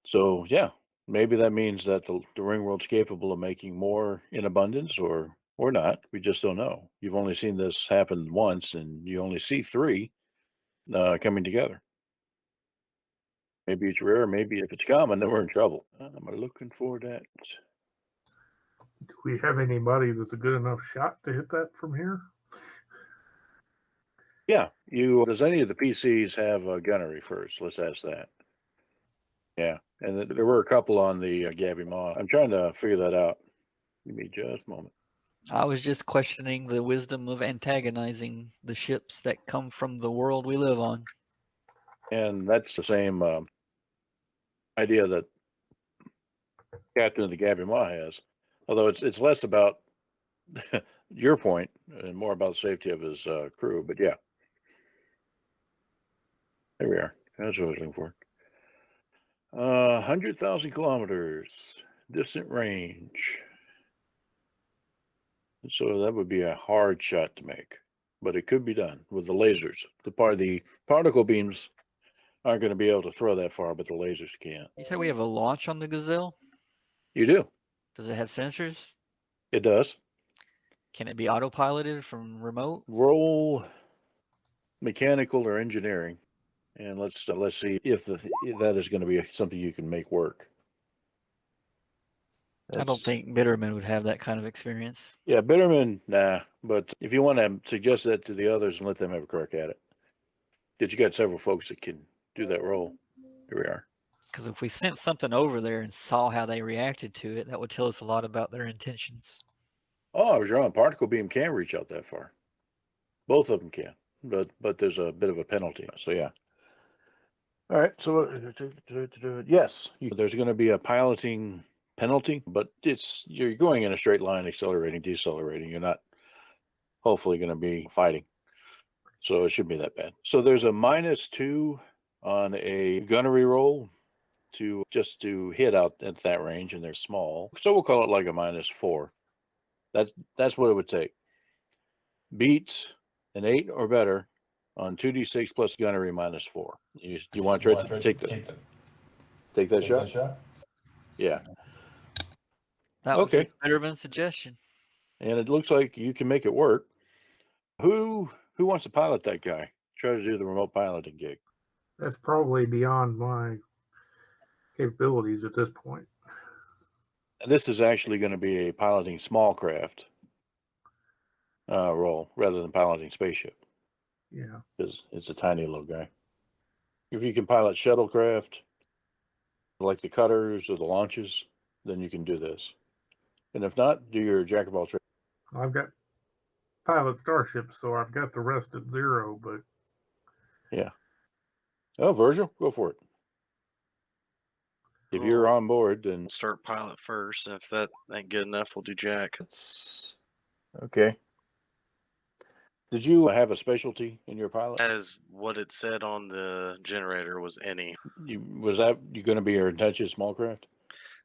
So yeah, maybe that means that the ring world's capable of making more in abundance, or not. We just don't know. You've only seen this happen once, and you only see three coming together. Maybe it's rare. Maybe if it's common, then we're in trouble. I'm looking for that. Do we have anybody that's a good enough shot to hit that from here? Yeah, does any of the PCs have a gunnery first? Let's ask that. Yeah, and there were a couple on the Gamemaster. I'm trying to figure that out. Give me just a moment. I was just questioning the wisdom of antagonizing the ships that come from the world we live on. And that's the same idea that Captain of the Gamemaster has, although it's less about your point and more about the safety of his crew. But yeah, there we are. That's what I was looking for. 100,000 kilometers distant range. So that would be a hard shot to make, but it could be done with the lasers. The particle beams aren't going to be able to throw that far, but the lasers can. You said we have a launch on the Gazelle? You do. Does it have sensors? It does. Can it be autopiloted from remote? Roll mechanical or engineering, and let's see if that is going to be something you can make work. I don't think Bitterman would have that kind of experience. Yeah, Bitterman, nah. But if you want to suggest that to the others and let them have a crack at it, that you got several folks that can do that role. Here we are. Because if we sent something over there and saw how they reacted to it, that would tell us a lot about their intentions. Oh, I was wrong. Particle beam can reach out that far. Both of them can, but there's a bit of a penalty. So yeah. All right. So yes, there's going to be a piloting penalty, but you're going in a straight line, accelerating, decelerating. You're not hopefully going to be fighting. So it shouldn't be that bad. So there's a -2 on a gunnery roll to hit out at that range, and they're small. So we'll call it like a -4. That's what it would take. Beat an 8 or better on 2d6 plus gunnery -4. You want to try to take that shot? Yeah. That was just Bitterman's suggestion. And it looks like you can make it work. Who wants to pilot that guy? Try to do the remote piloting gig. That's probably beyond my capabilities at this point. And this is actually going to be a piloting small craft role rather than piloting spaceship. Yeah. Because it's a tiny little guy. If you can pilot shuttlecraft, like the cutters or the launches, then you can do this. And if not, do your jack of all trades. I've got pilot starships, so I've got the rest at 0, but Yeah. Oh, Virgil, go for it. If you're on board, then We'll start pilot first. And if that ain't good enough, we'll do jack. okay. Did you have a specialty in your pilot? As what it said on the generator was any. Was that you going to be your intention small craft?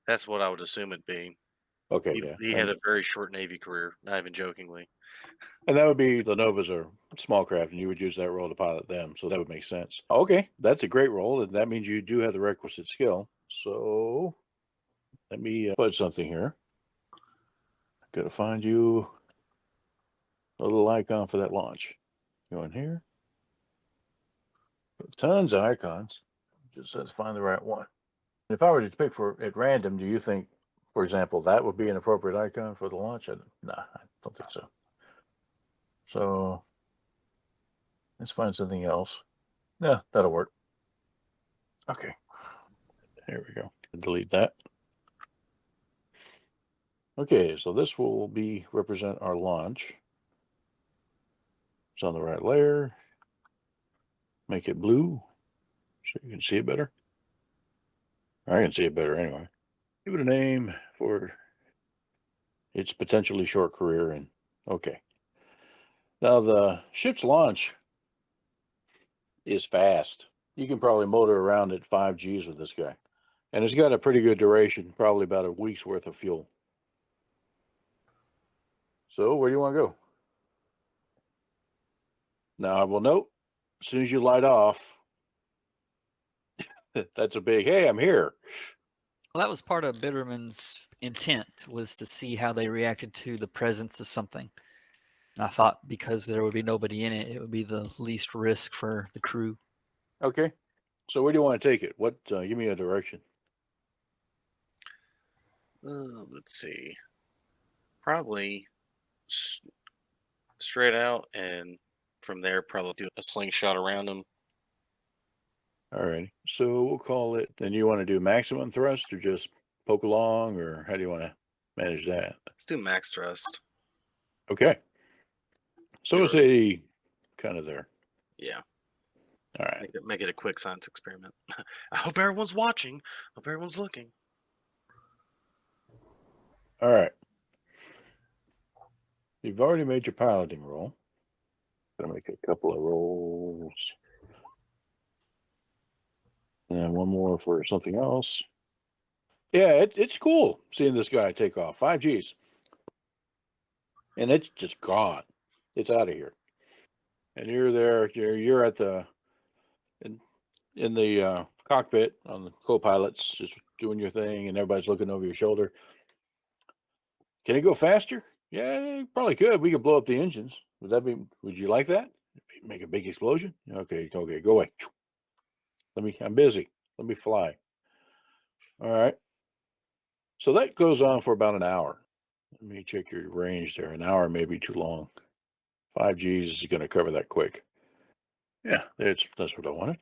That's what I would assume it'd be. Okay, yeah. He had a very short Navy career, not even jokingly. And that would be the Novas are small craft, and you would use that role to pilot them. So that would make sense. Okay, that's a great role, and that means you do have the requisite skill. So let me put something here. Got to find you a little icon for that launch. Go in here. Tons of icons. Just let's find the right one. If I were to pick for at random, do you think, for example, that would be an appropriate icon for the launch? Nah, I don't think so. So let's find something else. Yeah, that'll work. Okay. There we go. Delete that. Okay, so this will be represent our launch. It's on the right layer. Make it blue so you can see it better. I can see it better anyway. Give it a name for its potentially short career, and okay. Now the ship's launch is fast. You can probably motor around at 5 Gs with this guy. And it's got a pretty good duration, probably about a week's worth of fuel. So where do you want to go? Now I will note, as soon as you light off, that's a big, hey, I'm here. Well, that was part of Bitterman's intent, was to see how they reacted to the presence of something. And I thought because there would be nobody in it, it would be the least risk for the crew. Okay. So where do you want to take it? What? Give me a direction. Let's see. Probably straight out, and from there, probably do a slingshot around them. All right. So we'll call it, then you want to do maximum thrust or just poke along, or how do you want to manage that? Let's do max thrust. Okay. So we'll say kind of there. Yeah. All right. Make it a quick science experiment. I hope everyone's watching. I hope everyone's looking. All right. You've already made your piloting roll. Gonna make a couple of rolls. And one more for something else. Yeah, it's cool seeing this guy take off. 5 Gs. And it's just gone. It's out of here. And you're there, you're at the in the cockpit on the co-pilots, just doing your thing, and everybody's looking over your shoulder. Can it go faster? Yeah, it probably could. We could blow up the engines. Would you like that? Make a big explosion? Okay, go away. I'm busy. Let me fly. All right. So that goes on for about an hour. Let me check your range there. An hour may be too long. 5 Gs is going to cover that quick. Yeah, that's what I wanted.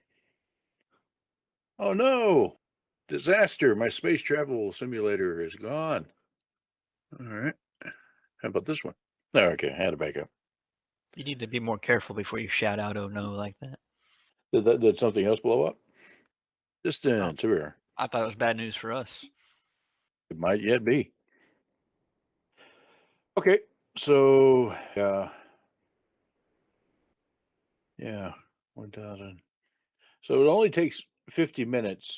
Oh no! Disaster! My space travel simulator is gone. All right. How about this one? Oh, okay, I had to back up. You need to be more careful before you shout out, "Oh no," like that. Did something else blow up? Distance, here. I thought it was bad news for us. It might yet be. Okay, so yeah, 1,000. So it only takes 50 minutes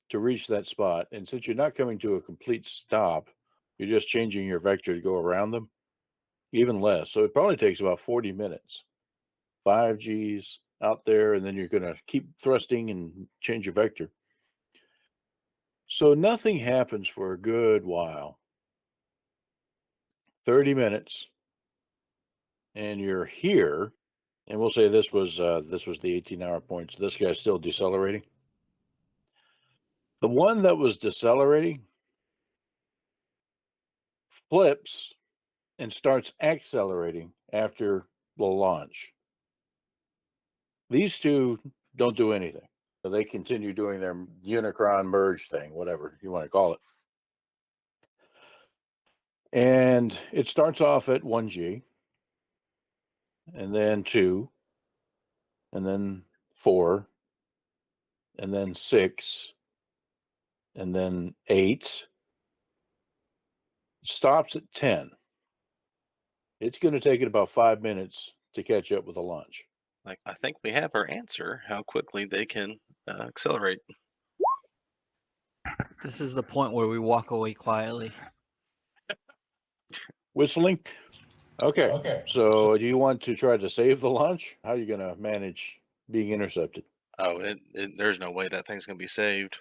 to reach that spot, and since you're not coming to a complete stop, you're just changing your vector to go around them, even less. So it probably takes about 40 minutes. 5 Gs out there, and then you're going to keep thrusting and change your vector. So nothing happens for a good while. 30 minutes, and you're here, and we'll say this was the 18-hour point. So this guy's still decelerating. The one that was decelerating flips and starts accelerating after the launch. These two don't do anything. So they continue doing their Unicron merge thing, whatever you want to call it. And it starts off at 1G, and then 2, and then 4, and then 6, and then 8. Stops at 10. It's going to take it about 5 minutes to catch up with a launch. Like, I think we have our answer, how quickly they can accelerate. This is the point where we walk away quietly. Whistling? Okay. So do you want to try to save the launch? How are you going to manage being intercepted? Oh, there's no way that thing's going to be saved.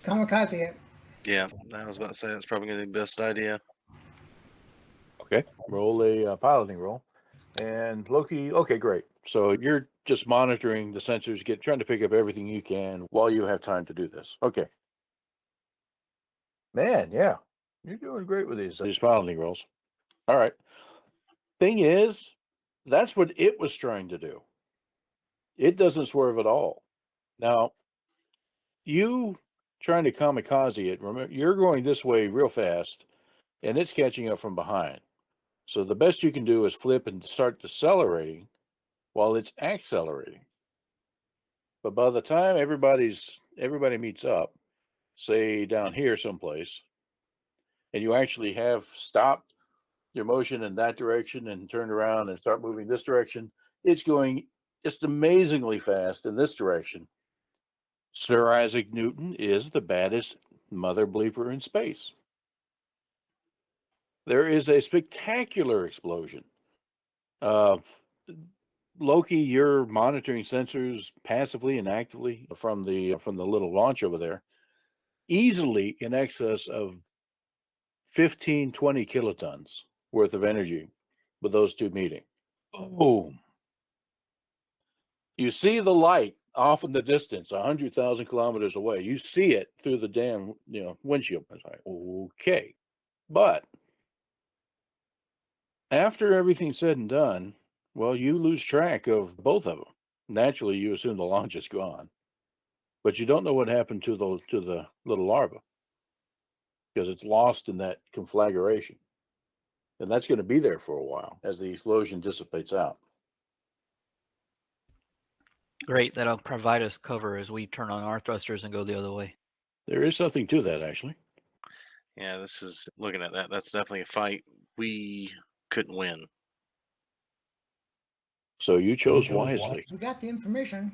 Kamikaze it. Yeah, I was about to say that's probably going to be the best idea. Okay. Roll a piloting roll. And Loki, okay, great. So you're just monitoring the sensors, trying to pick up everything you can while you have time to do this. Okay. Man, yeah. You're doing great with these piloting rolls. All right. Thing is, that's what it was trying to do. It doesn't swerve at all. Now, you trying to kamikaze it, remember, you're going this way real fast, and it's catching up from behind. So the best you can do is flip and start decelerating while it's accelerating. But by the time everybody meets up, say down here someplace, and you actually have stopped your motion in that direction and turned around and start moving this direction, it's going just amazingly fast in this direction. Sir Isaac Newton is the baddest mother bleeper in space. There is a spectacular explosion. Loki, you're monitoring sensors passively and actively from the little launch over there, easily in excess of 15, 20 kilotons worth of energy with those two meeting. Boom. You see the light off in the distance, 100,000 kilometers away. You see it through the damn, windshield. It's like, okay. But after everything's said and done, well, you lose track of both of them. Naturally, you assume the launch is gone, but you don't know what happened to the little larva because it's lost in that conflagration, and that's going to be there for a while as the explosion dissipates out. Great, that'll provide us cover as we turn on our thrusters and go the other way. There is something to that, actually. Yeah, this is looking at that. That's definitely a fight we couldn't win. So you chose wisely. We got the information.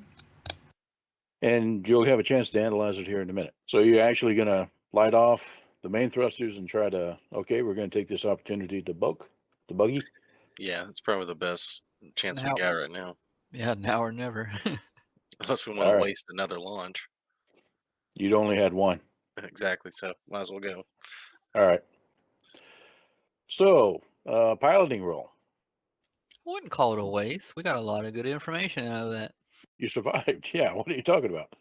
And you'll have a chance to analyze it here in a minute. So you're actually going to light off the main thrusters and try to, okay, we're going to take this opportunity to buggy. Yeah, it's probably the best chance we got right now. Yeah, now or never. Unless we want to waste another launch. You'd only had one. Exactly, so might as well go. All right. So, piloting roll. I wouldn't call it a waste. We got a lot of good information out of that. You survived. Yeah, what are you talking about?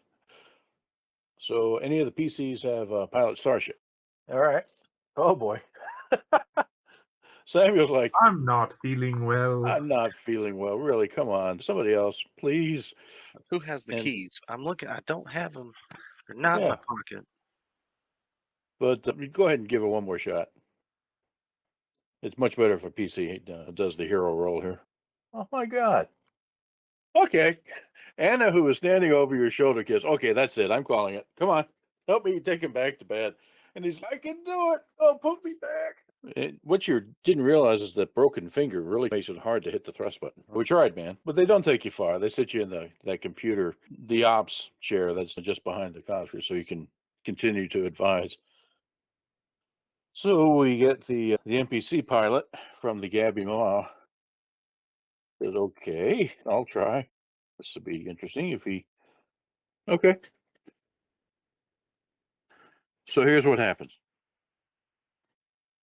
So, any of the PCs have a pilot starship? All right. Oh, boy. Samuel's like, I'm not feeling well. I'm not feeling well. Really, come on. Somebody else, please. Who has the keys? I'm looking. I don't have them. They're not in my pocket. But go ahead and give it one more shot. It's much better if a PC does the hero roll here. Oh, my God. Okay. Anna, who was standing over your shoulder, goes, okay, that's it. I'm calling it. Come on. Help me take him back to bed. And he's like, I can do it. Oh, put me back. What you didn't realize is that broken finger really makes it hard to hit the thrust button. We tried, man. But they don't take you far. They sit you in that computer, the ops chair that's just behind the console so you can continue to advise. So we get the NPC pilot from the Gamemaster. Said, okay, I'll try. This will be interesting if he... Okay. So here's what happens.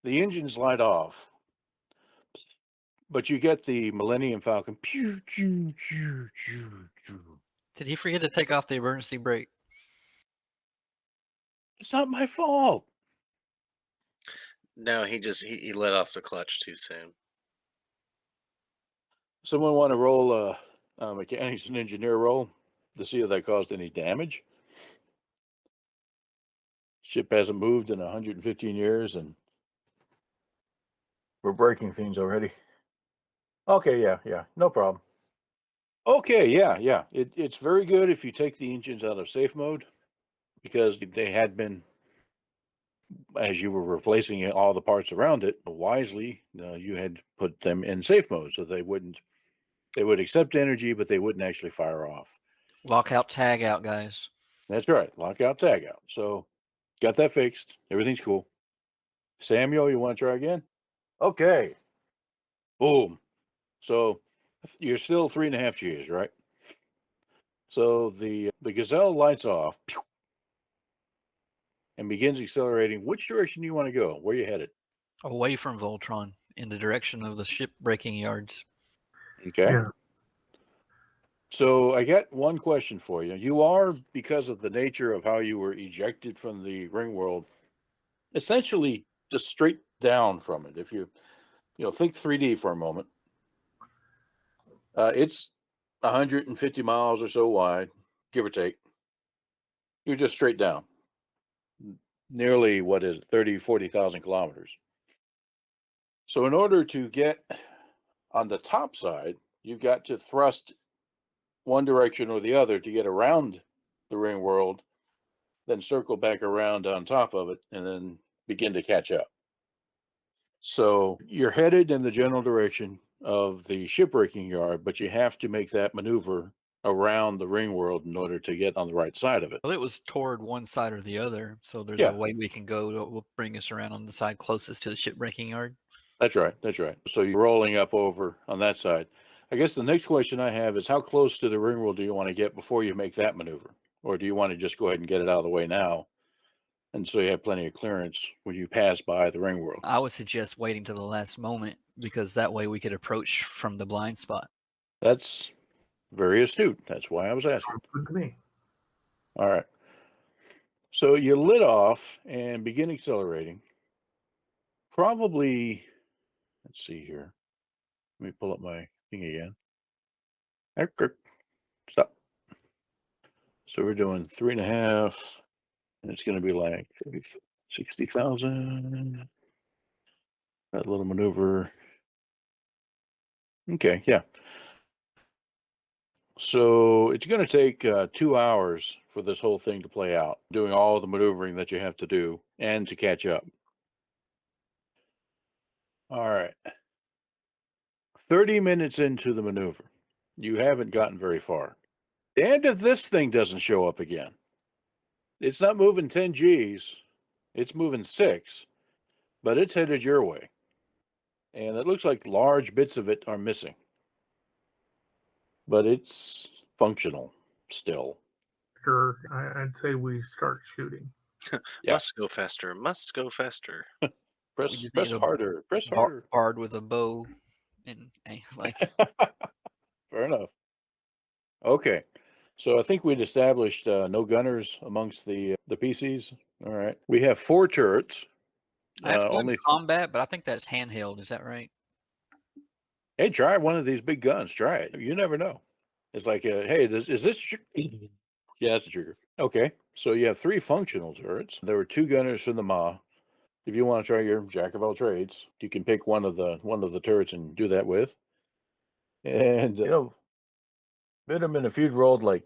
The engines light off, but you get the Millennium Falcon. Pew, pew, pew, pew, pew. Did he forget to take off the emergency brake? It's not my fault. No, he let off the clutch too soon. Someone want to roll a mechanics and engineer roll? to see if that caused any damage. Ship hasn't moved in 115 years, and we're breaking things already. Okay, yeah, no problem. Okay, yeah. It's very good if you take the engines out of safe mode, because they had been, as you were replacing all the parts around it, wisely, you had put them in safe mode so they would accept energy, but they wouldn't actually fire off. Lockout, tag out, guys. That's right. Lockout, tag out. So got that fixed. Everything's cool. Samuel, you want to try again? Okay. Boom. So you're still 3.5 Gs, right? So the Gazelle lights off and begins accelerating. Which direction do you want to go? Where are you headed? Away from Voltron, in the direction of the ship breaking yards. Okay. Yeah. So I got one question for you. You are, because of the nature of how you were ejected from the ring world, essentially just straight down from it. If you think 3D for a moment, it's 150 miles or so wide, give or take. You're just straight down. Nearly, 40,000 kilometers. So in order to get on the top side, you've got to thrust one direction or the other to get around the ring world, then circle back around on top of it, and then begin to catch up. So you're headed in the general direction of the shipbreaking yard, but you have to make that maneuver around the ring world in order to get on the right side of it. Well, it was toward one side or the other, so there's Yeah. a way we can go that will bring us around on the side closest to the shipbreaking yard. That's right. So you're rolling up over on that side. I guess the next question I have is, how close to the ring world do you want to get before you make that maneuver? Or do you want to just go ahead and get it out of the way now, and so you have plenty of clearance when you pass by the ring world? I would suggest waiting to the last moment, because that way we could approach from the blind spot. That's very astute. That's why I was asking. Sounds good to me. All right. So you lit off and begin accelerating. Probably, let's see here. Let me pull up my thing again. Stop. So we're doing 3.5, and it's going to be like 60,000. That little maneuver. Okay, yeah. So it's going to take 2 hours for this whole thing to play out, doing all the maneuvering that you have to do and to catch up. All right. 30 minutes into the maneuver, you haven't gotten very far. And if this thing doesn't show up again, it's not moving 10 Gs, it's moving 6, but it's headed your way. And it looks like large bits of it are missing, but it's functional still. Sure, I'd say we start shooting. Yeah. Must go faster. Must go faster. Press just need a harder. Press harder. Bard with a bow, and like Fair enough. Okay. So I think we'd established no gunners amongst the PCs. All right. We have 4 turrets. I have Only combat, but I think that's handheld. Is that right? Hey, try one of these big guns. Try it. You never know. It's like, hey, is this? Yeah, that's a trigger. Okay. So you have 3 functional turrets. There were 2 gunners from the MA. If you want to try your jack of all trades, you can pick one of the turrets and do that with. And Bitterman, if you'd rolled like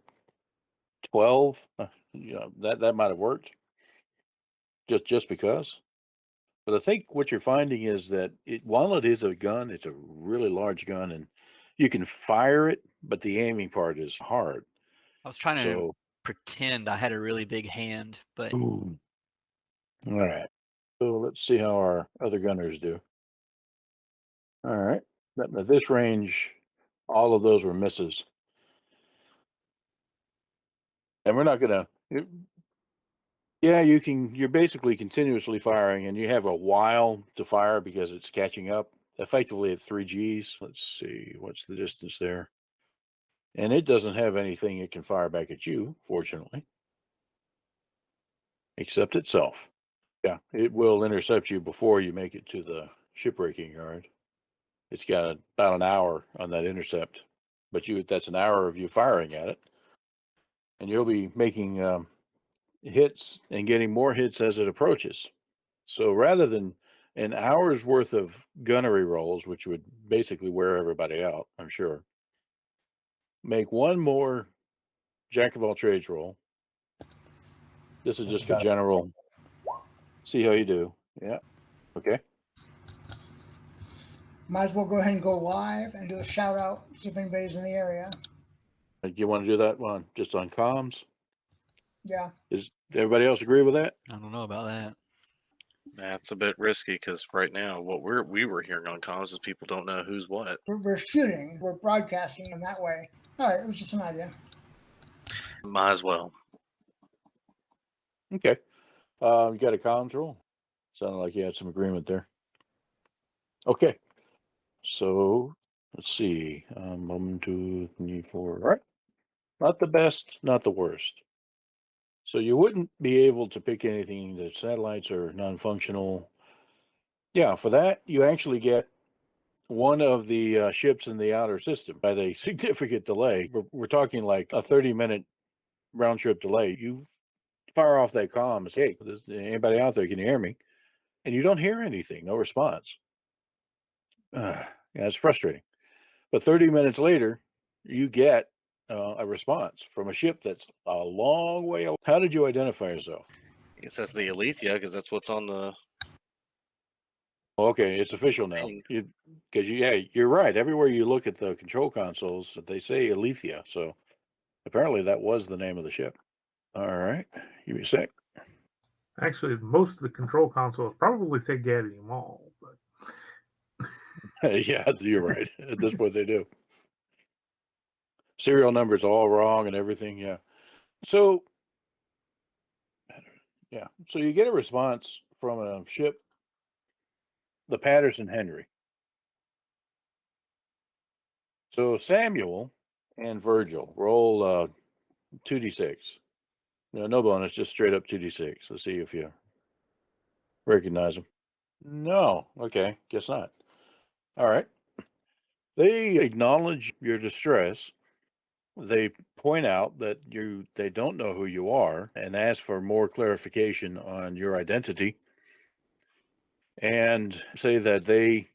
12, that might have worked. Just because. But I think what you're finding is that while it is a gun, it's a really large gun, and you can fire it, but the aiming part is hard. I was trying to So, pretend I had a really big hand, but ooh. All right. So let's see how our other gunners do. All right. At this range, all of those were misses. And we're not going to. Yeah, you're basically continuously firing, and you have a while to fire because it's catching up effectively at 3 Gs. Let's see, what's the distance there? And it doesn't have anything it can fire back at you, fortunately, except itself. Yeah, it will intercept you before you make it to the shipbreaking yard. It's got about an hour on that intercept, but that's an hour of you firing at it. and you'll be making hits and getting more hits as it approaches. So rather than an hour's worth of gunnery rolls, which would basically wear everybody out, I'm sure, make one more jack of all trades roll. This is just a general, see how you do. Yeah. Okay. Might as well go ahead and go live and do a shout out, see if anybody's in the area. Do you want to do that one just on comms? Yeah. Does everybody else agree with that? I don't know about that. That's a bit risky because right now what we were hearing on comms is people don't know who's what. We're shooting, we're broadcasting in that way. All right, it was just an idea. Might as well. Okay. You got a comms roll? Sounded like you had some agreement there. Okay. So let's see. 1, 2, 3, 4. All right. Not the best, not the worst. So you wouldn't be able to pick anything. The satellites are non-functional. Yeah, for that, you actually get one of the ships in the outer system by a significant delay. We're talking like a 30-minute round trip delay. You fire off that comm and say, hey, is anybody out there? Can you hear me? And you don't hear anything, no response. Yeah, it's frustrating. But 30 minutes later, you get a response from a ship that's a long way away. How did you identify yourself? I guess that's the Eliethia because that's what's on the. Okay, it's official now. Because you're right. Everywhere you look at the control consoles, they say Eliethia. So apparently that was the name of the ship. All right, give me a sec. Actually, most of the control consoles probably say Gabby Mall, but Yeah, you're right. At this point, they do. Serial numbers all wrong and everything. Yeah. So, yeah. So you get a response from a ship, the Patterson Henry. So Samuel and Virgil roll 2d6. No bonus, just straight up 2d6. Let's see if you recognize them. No. Okay. Guess not. All right. They acknowledge your distress. They point out that they don't know who you are and ask for more clarification on your identity, and say that they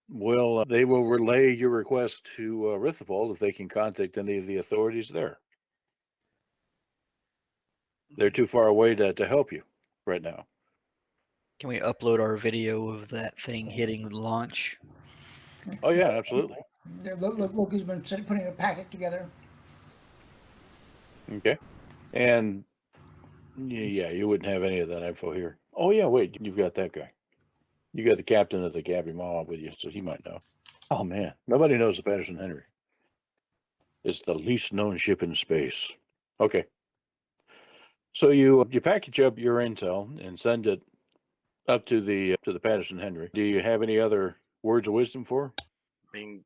will relay your request to Rithipol if they can contact any of the authorities there. They're too far away to help you right now. Can we upload our video of that thing hitting the launch? Oh yeah, absolutely. Yeah, look, he's been putting a packet together. Okay. And yeah, you wouldn't have any of that info here. Oh yeah, wait, you've got that guy. You got the captain of the Gabby Mall with you, so he might know. Oh man, nobody knows the Patterson Henry. It's the least known ship in space. Okay. So you package up your intel and send it up to the Patterson Henry. Do you have any other words of wisdom for? Being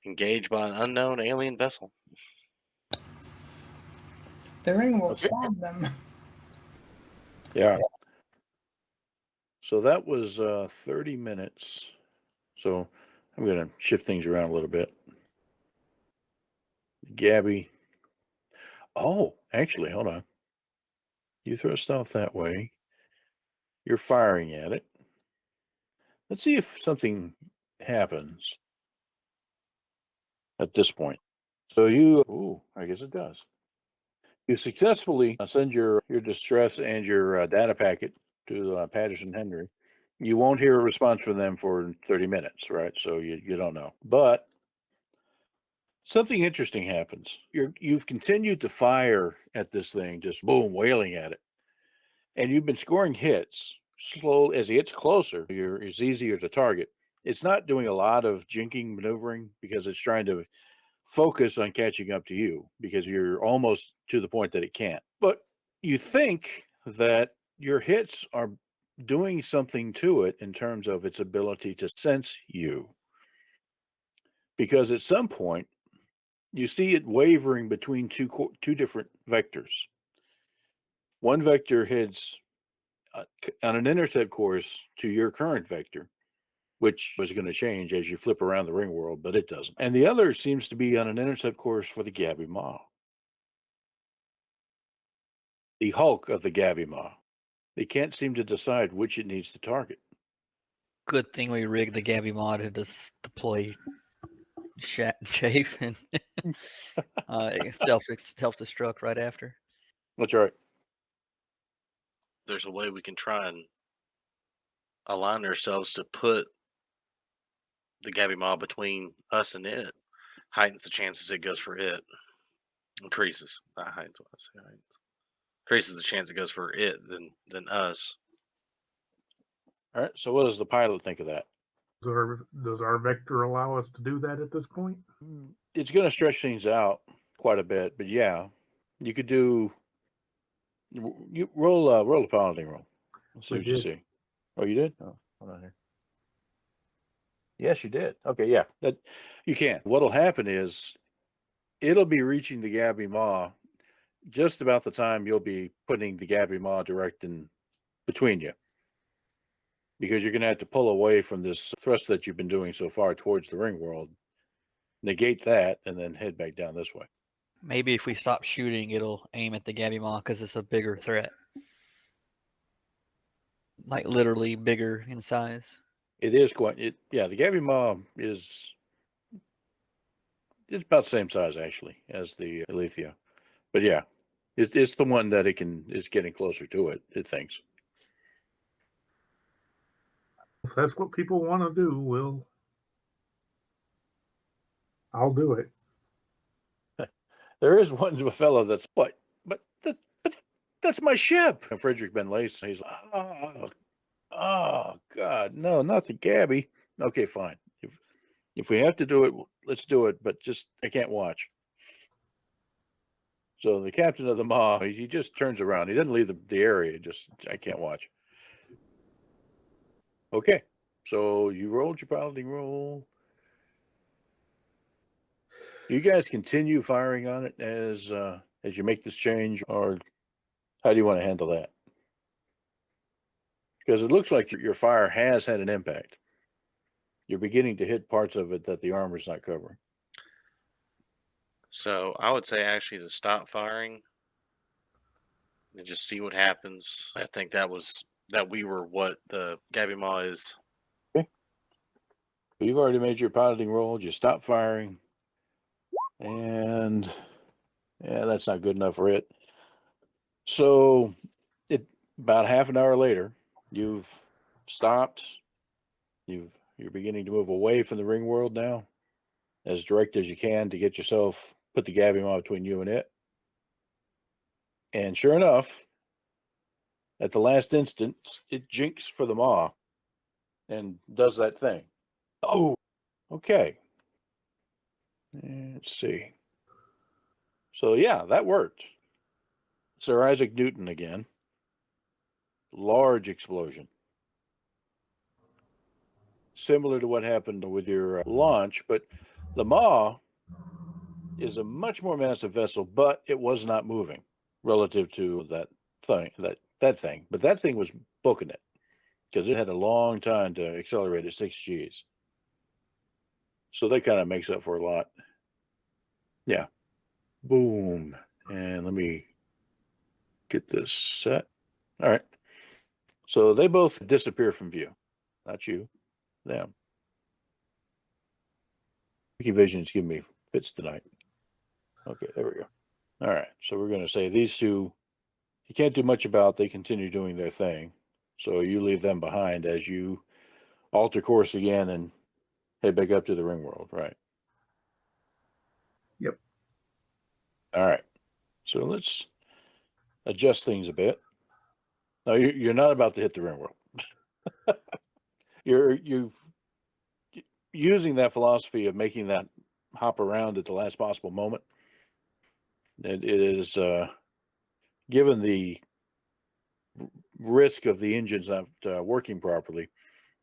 engaged by an unknown alien vessel. The ring will Okay. spawn them. Yeah. So that was 30 minutes. So I'm going to shift things around a little bit. Gabby. Oh, actually, hold on. You throw stuff that way. You're firing at it. Let's see if something happens at this point. So I guess it does. You successfully send your distress and your data packet to Patterson Henry. You won't hear a response from them for 30 minutes, right? So you don't know. But something interesting happens. You've continued to fire at this thing, just boom, wailing at it. And you've been scoring hits. Slow as it gets closer, it's easier to target. It's not doing a lot of jinking maneuvering because it's trying to focus on catching up to you because you're almost to the point that it can't. But you think that your hits are doing something to it in terms of its ability to sense you. Because at some point, you see it wavering between two different vectors. One vector heads on an intercept course to your current vector, which was going to change as you flip around the ring world, but it doesn't. And the other seems to be on an intercept course for the Gamemaster. The hulk of the Gamemaster. They can't seem to decide which it needs to target. Good thing we rigged the Gamemaster to just deploy chafe and self-destruct right after. That's right. There's a way we can try and align ourselves to put the Gamemaster between us and it. Heightens the chances it goes for it. Increases. Not heightens what I say. Heightens. Increases the chance it goes for it than us. All right. So what does the pilot think of that? Does our vector allow us to do that at this point? It's going to stretch things out quite a bit, but yeah, you could do. You roll a piloting roll. Let's see what you see. Oh, you did? Oh, hold on here. Yes, you did. Okay, yeah, that you can. What'll happen is it'll be reaching the Gamemaster just about the time you'll be putting the Gamemaster direct in between you, because you're going to have to pull away from this thrust that you've been doing so far towards the ring world, negate that, and then head back down this way. Maybe if we stop shooting, it'll aim at the Gamemaster because it's a bigger threat. Like literally bigger in size. It is quite. Yeah, the Gamemaster is. It's about the same size actually as the Eliethia, but yeah, it's the one that is getting closer to it. It thinks. If that's what people want to do, I'll do it. There is one fellow that's but that's my ship. And Frederick Ben Lace, he's like, oh God, no, not the Gabby. Okay, fine. If we have to do it, let's do it. But just I can't watch. So the captain of the Ma, he just turns around. He doesn't leave the area. Just I can't watch. Okay, so you rolled your piloting roll. You guys continue firing on it as you make this change, or how do you want to handle that? Because it looks like your fire has had an impact. You're beginning to hit parts of it that the armor's not covering. So I would say actually to stop firing and just see what happens. I think that we were what the Gamemaster is. Okay. You've already made your piloting roll. You stop firing. And yeah, that's not good enough for it. So about half an hour later, you've stopped. You're beginning to move away from the ring world now, as direct as you can to put the Gamemaster between you and it. And sure enough, at the last instant, it jinks for the maw and does that thing. Oh, okay. Let's see. So yeah, that worked. Sir Isaac Newton again. Large explosion. Similar to what happened with your launch, but the maw is a much more massive vessel, but it was not moving relative to that thing. But that thing was booking it because it had a long time to accelerate at 6 Gs. So that kind of makes up for a lot. Yeah. Boom. And let me get this set. All right. So they both disappear from view. Not you, them. Vision's giving me fits tonight. Okay, there we go. All right. So we're going to say these two, you can't do much about. They continue doing their thing. So you leave them behind as you alter course again and head back up to the ring world, right? Yep. All right. So let's adjust things a bit. Now you're not about to hit the ring world. you're using that philosophy of making that hop around at the last possible moment. It is given the risk of the engines not working properly,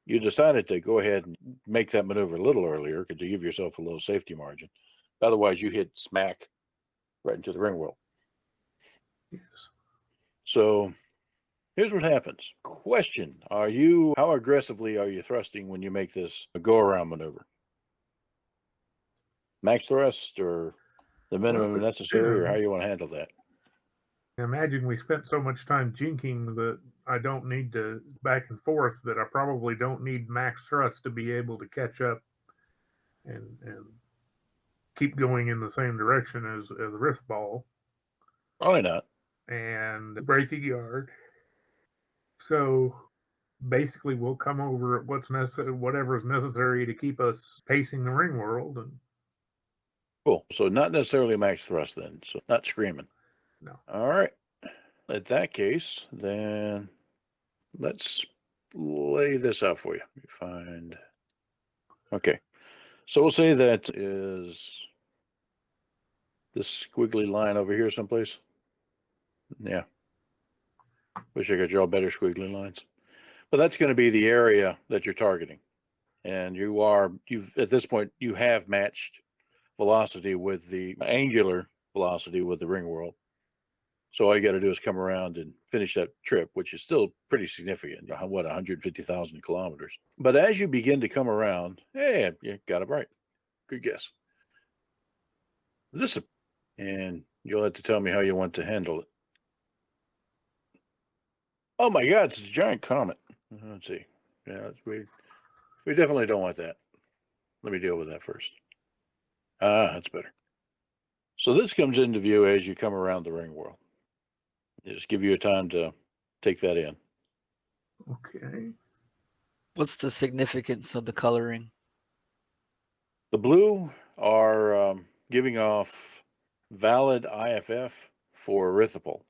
you decided to go ahead and make that maneuver a little earlier to give yourself a little safety margin. Otherwise, you hit smack right into the ring world. Yes. So Here's what happens. Question: how aggressively are you thrusting when you make this go-around maneuver? Max thrust, or the minimum necessary, or how you want to handle that? Imagine we spent so much time jinking that I don't need to back and forth, that I probably don't need max thrust to be able to catch up and keep going in the same direction as Rithipol. Probably not. And breaking yard. So basically, we'll come over at whatever is necessary to keep us pacing the ring world. And Cool. So not necessarily max thrust then. So not screaming. no. All right. In that case, then let's lay this out for you. Let me find. Okay. So we'll say that is this squiggly line over here someplace. Yeah. Wish I could draw better squiggly lines. But that's going to be the area that you're targeting. And at this point, you have matched velocity with the angular velocity with the ring world. So all you got to do is come around and finish that trip, which is still pretty significant. What, 150,000 kilometers? But as you begin to come around, hey, you got it right. Good guess. And you'll have to tell me how you want to handle it. Oh my God, it's a giant comet. Let's see. Yeah, we definitely don't want that. Let me deal with that first. That's better. So this comes into view as you come around the ring world. Just give you a time to take that in. Okay. What's the significance of the coloring? The blue are giving off valid IFF for Rithipol.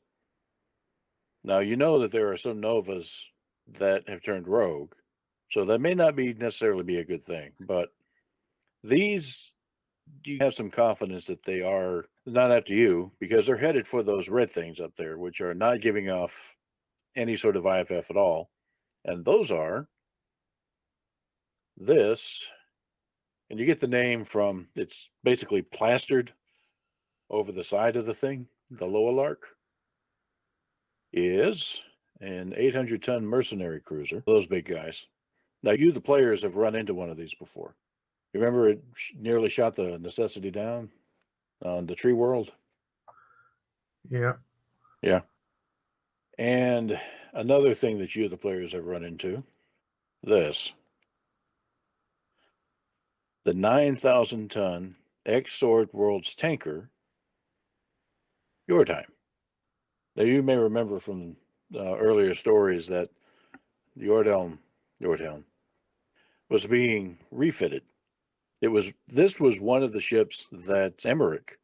Now, you know that there are some novas that have turned rogue, so that may not necessarily be a good thing, but these, you have some confidence that they are not after you, because they're headed for those red things up there, which are not giving off any sort of IFF at all. And those are this, and you get the name from, it's basically plastered over the side of the thing. The Loalark is an 800-ton mercenary cruiser, those big guys. Now, you, the players, have run into one of these before. You remember it nearly shot the Necessity down on the Tree World? Yeah. Yeah. And another thing that you, the players, have run into, this. The 9,000-ton X-Sword World's tanker, Your Time. Now, you may remember from earlier stories that the Yordhelm was being refitted. This was one of the ships that Emmerich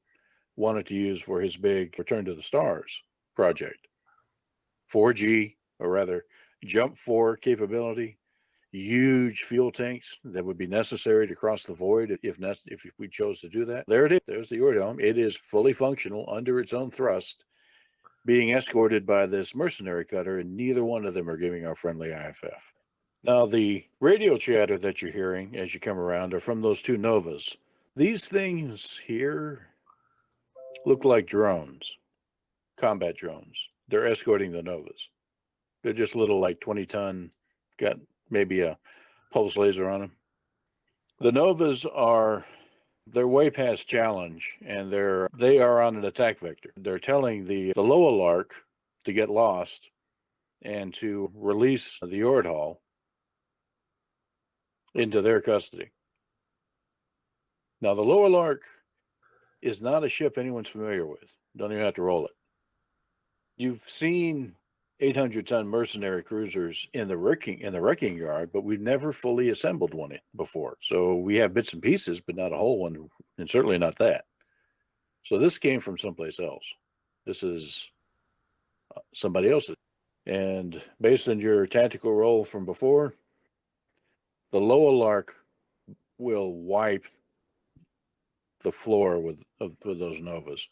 wanted to use for his big Return to the Stars project. 4G, or rather, Jump 4 capability, huge fuel tanks that would be necessary to cross the void if we chose to do that. There it is. There's the Yordhelm. It is fully functional under its own thrust, being escorted by this mercenary cutter, and neither one of them are giving our friendly IFF. Now, the radio chatter that you're hearing as you come around are from those two Novas. These things here look like drones, combat drones. They're escorting the Novas. They're just little, like 20-ton, got maybe a pulse laser on them. The Novas they're way past challenge, and they are on an attack vector. They're telling the Loalark to get lost and to release the Yordhall into their custody. Now, the Loalark is not a ship anyone's familiar with. Don't even have to roll it. You've seen 800-ton mercenary cruisers in the wrecking yard, but we've never fully assembled one before. So we have bits and pieces, but not a whole one, and certainly not that. So this came from someplace else. This is somebody else's. And based on your tactical roll from before, the Loalark will wipe the floor with those Novas.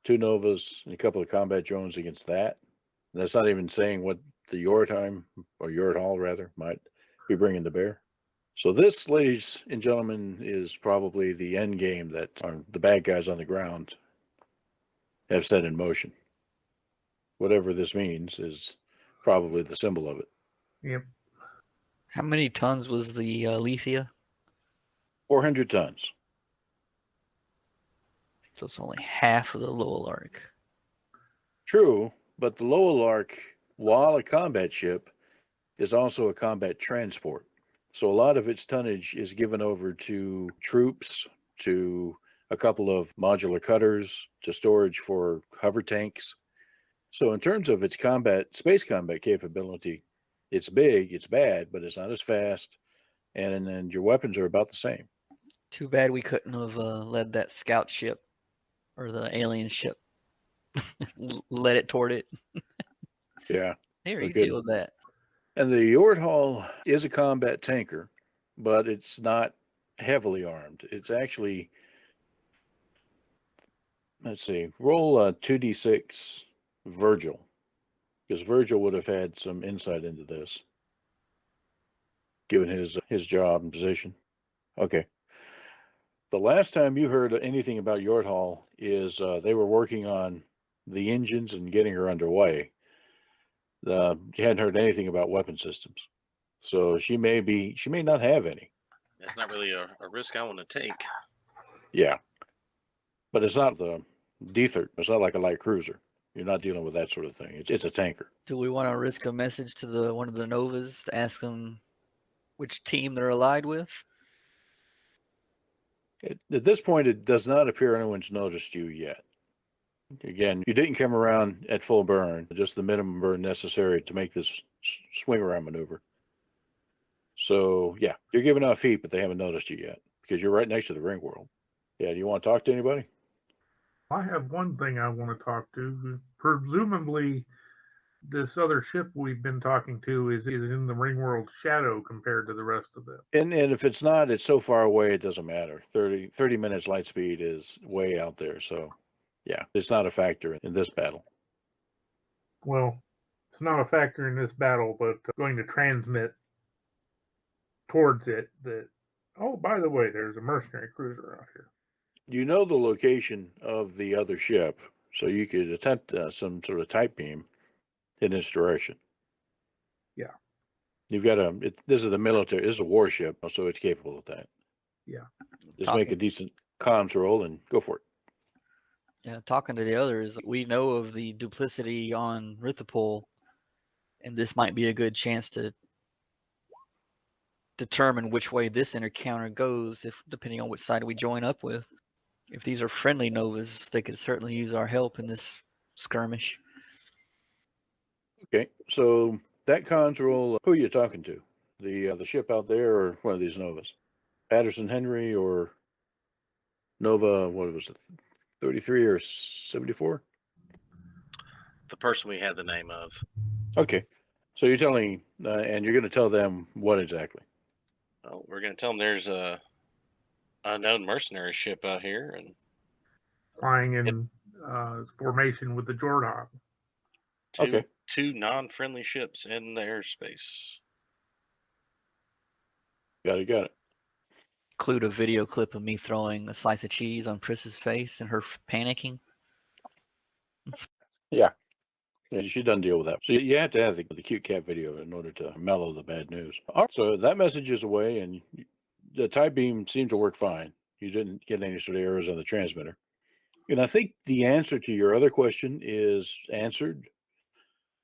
2 Novas and a couple of combat drones against that. And that's not even saying what the Yordhall rather, might be bringing to bear. So this, ladies and gentlemen, is probably the end game that the bad guys on the ground have set in motion. whatever this means is probably the symbol of it. Yep. How many tons was the Eliethia? 400 tons. So it's only half of the Lowell Ark. True, but the Lowell Ark, while a combat ship, is also a combat transport. So a lot of its tonnage is given over to troops, to a couple of modular cutters, to storage for hover tanks. So in terms of its space combat capability, it's big, it's bad, but it's not as fast, and then your weapons are about the same. Too bad we couldn't have led that scout ship or the alien ship. Led it toward it. Yeah. Here, we you couldn't. deal with that. And the Yordhall is a combat tanker, but it's not heavily armed. It's actually, let's see, roll 2d6 Virgil, because Virgil would have had some insight into this, given his job and position. Okay. The last time you heard anything about Yordhall is they were working on the engines and getting her underway. You hadn't heard anything about weapon systems, so she may not have any. That's not really a risk I want to take. Yeah, but it's not the D-30. It's not like a light cruiser. You're not dealing with that sort of thing. It's a tanker. Do we want to risk a message to one of the Novas to ask them which team they're allied with? At this point, it does not appear anyone's noticed you yet. Again, you didn't come around at full burn, just the minimum burn necessary to make this swing around maneuver. So, yeah, you're giving off heat, but they haven't noticed you yet because you're right next to the ring world. Yeah, do you want to talk to anybody? I have one thing I want to talk to. Presumably, this other ship we've been talking to is in the ring world shadow compared to the rest of them. And if it's not, it's so far away, it doesn't matter. 30 minutes light speed is way out there. So, yeah, it's not a factor in this battle. Well, it's not a factor in this battle, but going to transmit towards it that, oh, by the way, there's a mercenary cruiser out here. You know the location of the other ship, so you could attempt some sort of type beam in this direction. Yeah. You've got this is the military, this is a warship, so it's capable of that. Yeah. Just make a decent comms roll and go for it. Yeah, talking to the others, we know of the duplicity on Rithipol, and this might be a good chance to determine which way this encounter goes, if depending on which side we join up with. If these are friendly Novas, they could certainly use our help in this skirmish. Okay, so that comms roll, who are you talking to? The ship out there or one of these Novas? Patterson Henry or Nova, what was it, 33 or 74? The person we had the name of. Okay, so you're telling, and you're going to tell them what exactly? Well, we're going to tell them there's a unknown mercenary ship out here, and Flying in formation with the Jordhawk. two non-friendly ships in the airspace. Got it. Include a video clip of me throwing a slice of cheese on Pris's face and her panicking. Yeah, she doesn't deal with that. So you have to have the cute cat video in order to mellow the bad news. All right, so that message is away, and the type beam seemed to work fine. You didn't get any sort of errors on the transmitter. And I think the answer to your other question is answered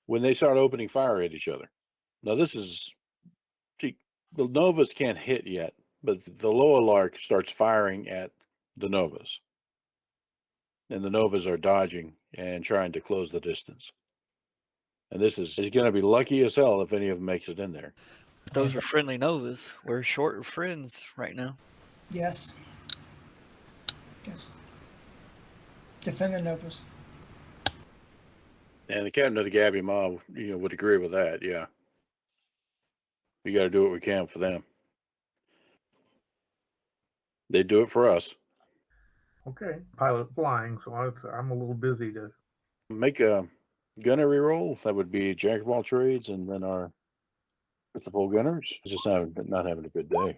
when they start opening fire at each other. Now, the Novas can't hit yet, but the Lowell Ark starts firing at the Novas. And the Novas are dodging and trying to close the distance. And this is going to be lucky as hell if any of them makes it in there. If those are friendly Novas, we're short of friends right now. Yes. Defend the Novas. And the captain of the Gabby mob, would agree with that. Yeah, we got to do what we can for them. They do it for us. Okay, pilot flying, so I'm a little busy to Make a gunnery roll. That would be jack of all trades, and then our Rithipol gunners. Just not having a good day.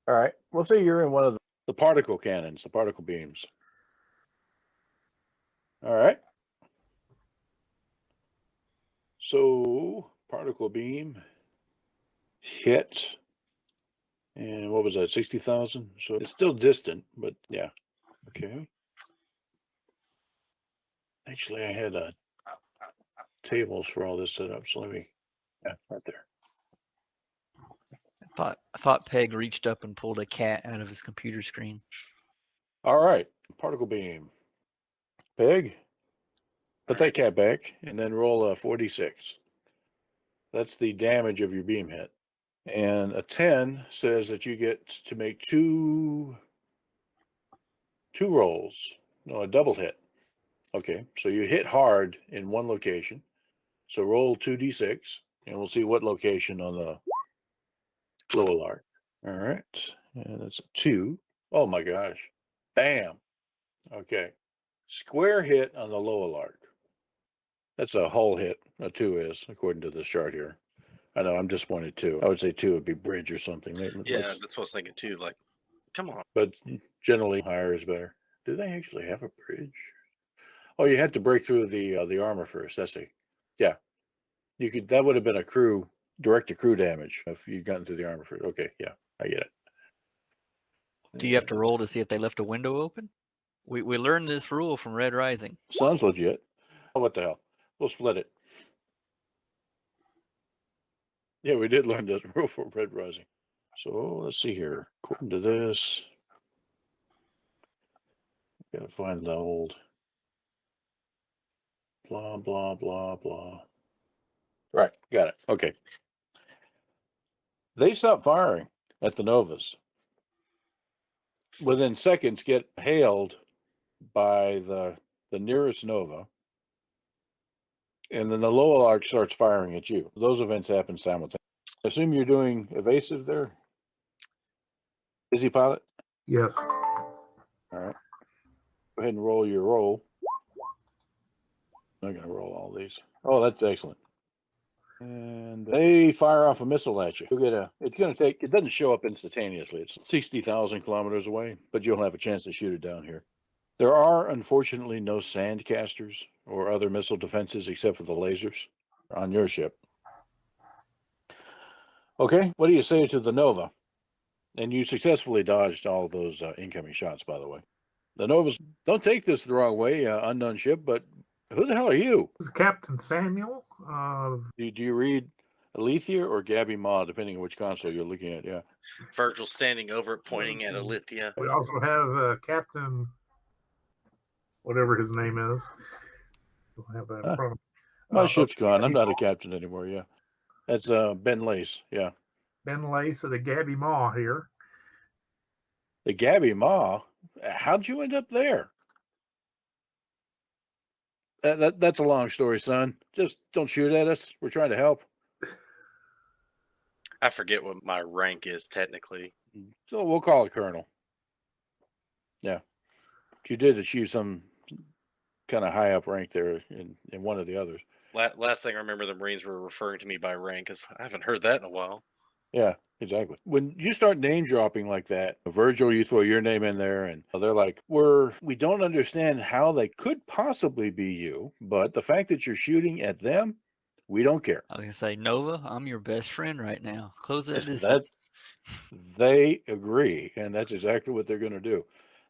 All right, we'll say you're in one of the particle cannons, the particle beams. All right. So particle beam hit, and what was that? 60,000. So it's still distant, but yeah. Okay. Actually, I had tables for all this set up. So let me, yeah, right there. I thought Peg reached up and pulled a cat out of his computer screen. All right, particle beam. Peg, put that cat back, and then roll a 4d6. That's the damage of your beam hit. And a 10 says that you get to make two rolls. No, a double hit. Okay, so you hit hard in one location. So roll 2d6, and we'll see what location on the lower arc. All right, and it's a 2. Oh my gosh. Bam. Okay. Square hit on the lower arc. That's a hull hit. A 2 is, according to this chart here. I know, I'm disappointed too. I would say 2 would be bridge or something. Yeah, that's what I was thinking too. Like, come on. But generally, higher is better. Do they actually have a bridge? Oh, you had to break through the armor first. I see. Yeah, you could. That would have been a crew direct to crew damage if you'd gotten through the armor first. Okay, yeah, I get it. Do you have to roll to see if they left a window open? We learned this rule from Red Rising. Sounds legit. Oh, what the hell? We'll split it. Yeah, we did learn this rule for Red Rising. So let's see here. According to this, gotta find the old blah blah blah blah. Right, got it. Okay. They stop firing at the Novas. Within seconds, get hailed by the nearest Nova, and then the lower arc starts firing at you. Those events happen simultaneously. I assume you're doing evasive there? Busy pilot? Yes. All right. Go ahead and roll your roll. I'm not going to roll all these. Oh, that's excellent. And they fire off a missile at you. You'll get it's going to take, it doesn't show up instantaneously. It's 60,000 kilometers away, but you'll have a chance to shoot it down here. There are, unfortunately, no sand casters or other missile defenses except for the lasers on your ship. Okay, what do you say to the Nova? And you successfully dodged all those incoming shots, by the way. The Novas, don't take this the wrong way, unknown ship, but who the hell are you? This is Captain Samuel. Do you read Eliethia or Gamemaster, depending on which console you're looking at? Yeah. Virgil standing over it, pointing at Eliethia. We also have Captain, whatever his name is. We'll have that in front of My ship's gone. I'm not a captain anymore. Yeah. That's Ben Lace. Yeah. Ben Lace of the Gabby Maw here. The Gabby Maw? How'd you end up there? That's a long story, son. Just don't shoot at us. We're trying to help. I forget what my rank is technically. So we'll call it Colonel. Yeah. You did achieve some kind of high up rank there in one of the others. Last thing I remember, the Marines were referring to me by rank, because I haven't heard that in a while. Yeah, exactly. When you start name dropping like that, Virgil, you throw your name in there, and they're like, we don't understand how they could possibly be you, but the fact that you're shooting at them, we don't care. I was gonna say, Nova, I'm your best friend right now. Close that distance. They agree, and that's exactly what they're going to do.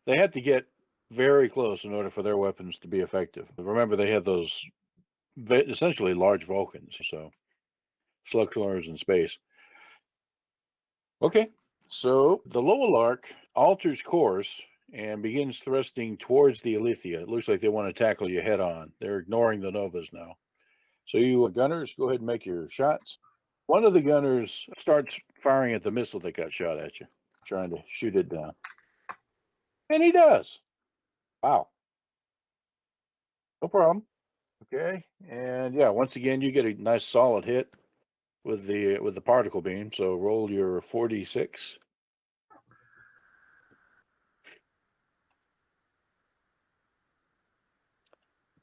They had to get very close in order for their weapons to be effective. Remember, they had those essentially large Vulcans, so slug in space. Okay, so the Lowelark alters course and begins thrusting towards the Eliethia. It looks like they want to tackle you head on. They're ignoring the Novas now. So you gunners, go ahead and make your shots. One of the gunners starts firing at the missile that got shot at you, trying to shoot it down. And he does. Wow. No problem. Okay, and yeah, once again, you get a nice solid hit with the particle beam. So roll your 4d6.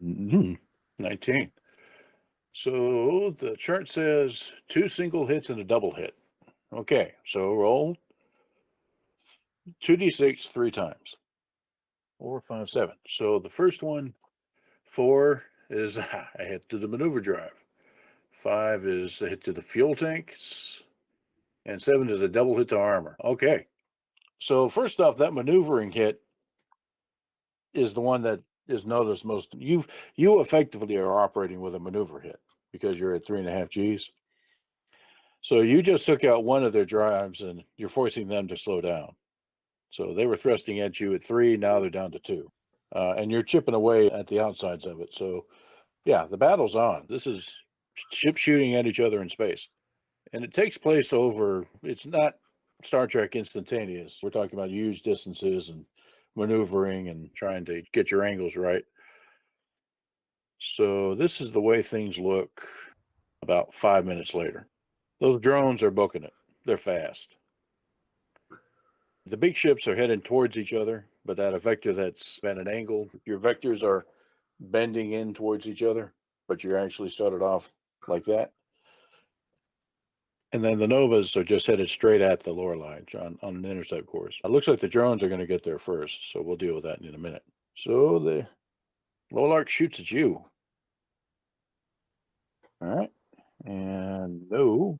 Mm-hmm. 19. So the chart says 2 single hits and a double hit. Okay, so roll 2d6 3 times. 4, 5, 7. So the first one, 4 is I hit to the maneuver drive. 5 is a hit to the fuel tanks. And 7 is a double hit to armor. Okay. So first off, that maneuvering hit is the one that is noticed most. You effectively are operating with a maneuver hit because you're at 3.5 Gs. So you just took out one of their drives and you're forcing them to slow down. So they were thrusting at you at 3, now they're down to 2. And you're chipping away at the outsides of it. So yeah, the battle's on. This is ships shooting at each other in space. And it takes place over, it's not Star Trek instantaneous. We're talking about huge distances and maneuvering and trying to get your angles right. So this is the way things look about 5 minutes later. Those drones are booking it. They're fast. The big ships are heading towards each other, but at a vector that's at an angle. Your vectors are bending in towards each other, but you're actually started off like that. And then the Novas are just headed straight at the lower line on an intercept course. It looks like the drones are going to get there first, so we'll deal with that in a minute. So the Lolark shoots at you. All right. And no.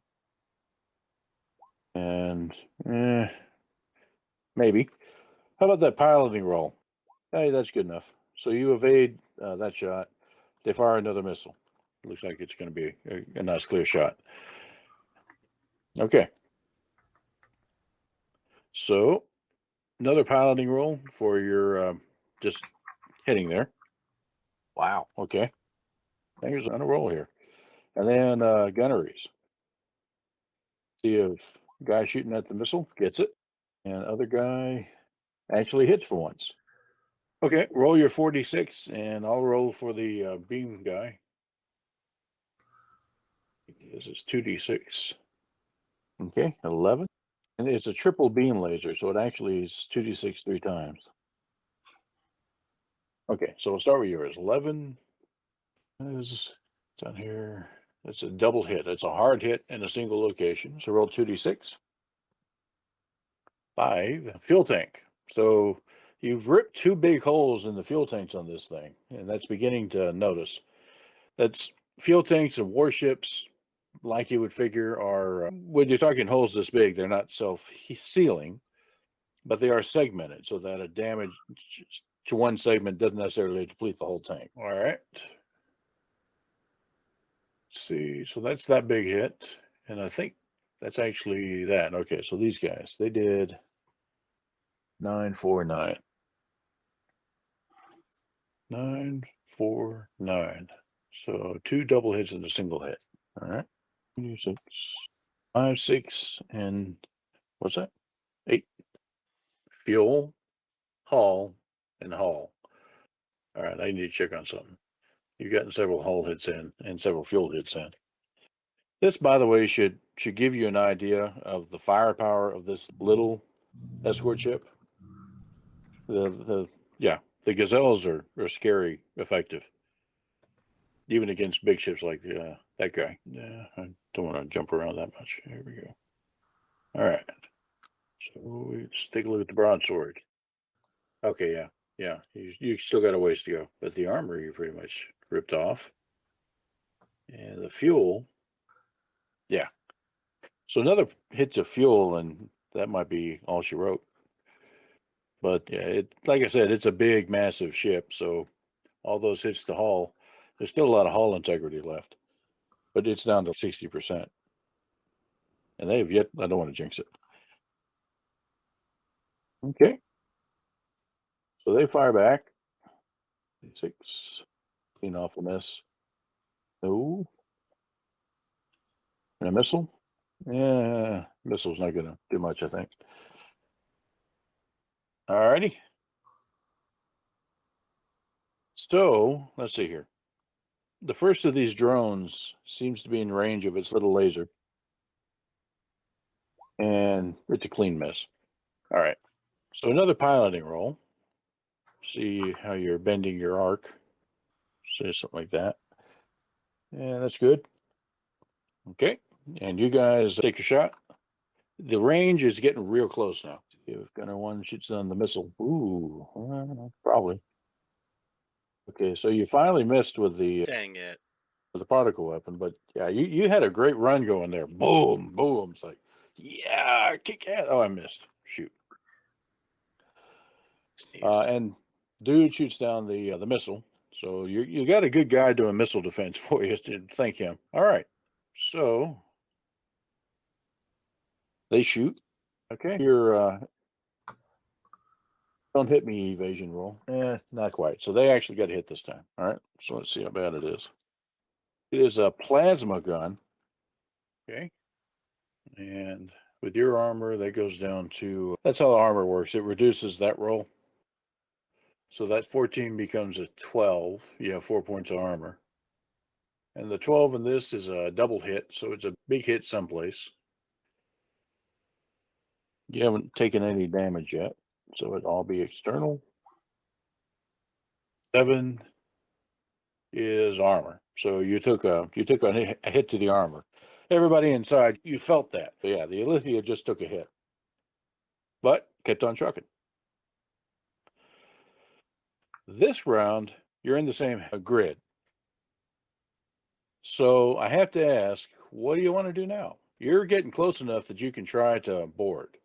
And maybe. How about that piloting roll? Hey, that's good enough. So you evade that shot. They fire another missile. Looks like it's going to be a nice clear shot. Okay. So another piloting roll for your just hitting there. Wow. Okay. Fingers on a roll here. And then gunneries. See if guy shooting at the missile gets it. And other guy actually hits for once. Okay. Roll your 4d6 and I'll roll for the beam guy. This is 2d6. Okay. 11. And it's a triple beam laser, so it actually is 2d6 3 times. Okay, so we'll start with yours. 11 is down here. It's a double hit. It's a hard hit in a single location. So roll 2d6. 5. Fuel tank. So you've ripped 2 big holes in the fuel tanks on this thing, and that's beginning to notice. That's fuel tanks and warships, like you would figure, are when you're talking holes this big, they're not self-sealing, but they are segmented so that a damage to one segment doesn't necessarily deplete the whole tank. All right. Let's see. So that's that big hit. And I think that's actually that. Okay. So these guys, they did 9, 4, 9. 9, 4, 9. So 2 double hits and a single hit. All right. 6, 5, 6, and what's that? 8. Fuel, hull, and hull. All right, I need to check on something. You've gotten several hull hits in and several fuel hits in. This, by the way, should give you an idea of the firepower of this little escort ship. The Gazelles are scary effective, even against big ships like that guy. Yeah, I don't want to jump around that much. Here we go. All right. So let's take a look at the broadsword. Okay, yeah. You still got a ways to go, but the armor you pretty much ripped off, and the fuel, yeah. So another hit to fuel, and that might be all she wrote. But yeah, like I said, it's a big, massive ship, so all those hits to hull, there's still a lot of hull integrity left, but it's down to 60%. And they have yet, I don't want to jinx it. Okay. So they fire back. 6. Clean off the mess. No. And a missile? Yeah, missile's not going to do much, I think. All righty. So, let's see here. The first of these drones seems to be in range of its little laser. And it's a clean miss. All right. So another piloting roll. See how you're bending your arc. Say something like that. Yeah, that's good. Okay. And you guys take a shot. The range is getting real close now. If Gunner 1 shoots on the missile. Ooh, probably. Okay, so you finally missed with the... Dang it. with a particle weapon. But yeah, you had a great run going there. Boom, boom. It's like, yeah, kick ass. Oh, I missed. Shoot. Sneezed. And dude shoots down the missile. So you got a good guy doing missile defense for you. To thank him. All right. So they shoot. Okay. Your don't hit me evasion roll. Not quite. So they actually got hit this time. All right. So let's see how bad it is. It is a plasma gun. Okay. And with your armor, that goes down to, that's how the armor works. It reduces that roll. So that 14 becomes a 12. You have 4 points of armor. And the 12 in this is a double hit. So it's a big hit someplace. You haven't taken any damage yet. So it'll all be external. 7 is armor. So you took a hit to the armor. Everybody inside, you felt that. But yeah, the Eliethia just took a hit. But kept on trucking. This round, you're in the same grid. So I have to ask, what do you want to do now? You're getting close enough that you can try to board.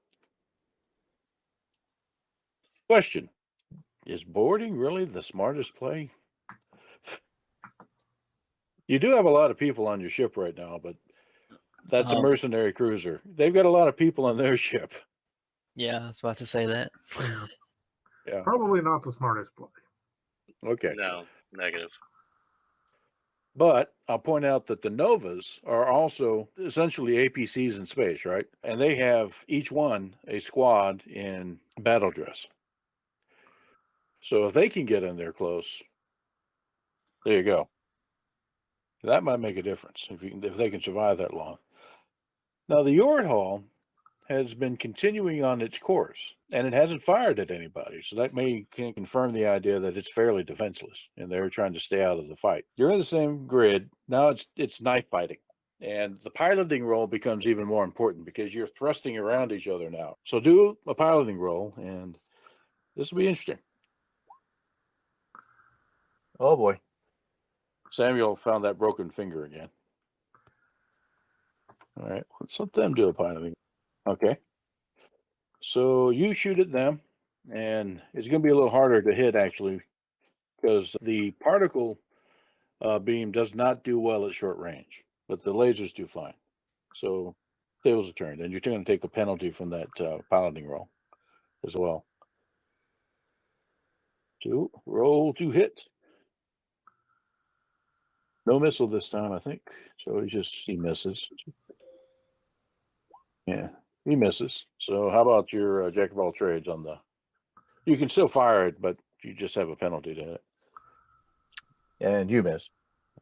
Question, is boarding really the smartest play? You do have a lot of people on your ship right now, but that's a mercenary cruiser. They've got a lot of people on their ship. Yeah, I was about to say that. Yeah. Probably not the smartest play. Okay. No, negative. But I'll point out that the Novas are also essentially APCs in space, right? And they have each one a squad in battle dress. So if they can get in there close, there you go. That might make a difference if they can survive that long. Now the Yordhall has been continuing on its course, and it hasn't fired at anybody. So that may confirm the idea that it's fairly defenseless, and they're trying to stay out of the fight. You're in the same grid. Now it's knife fighting. And the piloting roll becomes even more important because you're thrusting around each other now. So do a piloting roll, and this will be interesting. Oh boy. Samuel found that broken finger again. All right, let's let them do a piloting. Okay. So you shoot at them, and it's going to be a little harder to hit, actually, because the particle beam does not do well at short range, but the lasers do fine. So tables are turned, and you're going to take a penalty from that piloting roll as well. Roll 2 hits. No missile this time, I think. So he misses. Yeah, he misses. So how about your jack of all trades on the? You can still fire it, but you just have a penalty to hit. And you miss.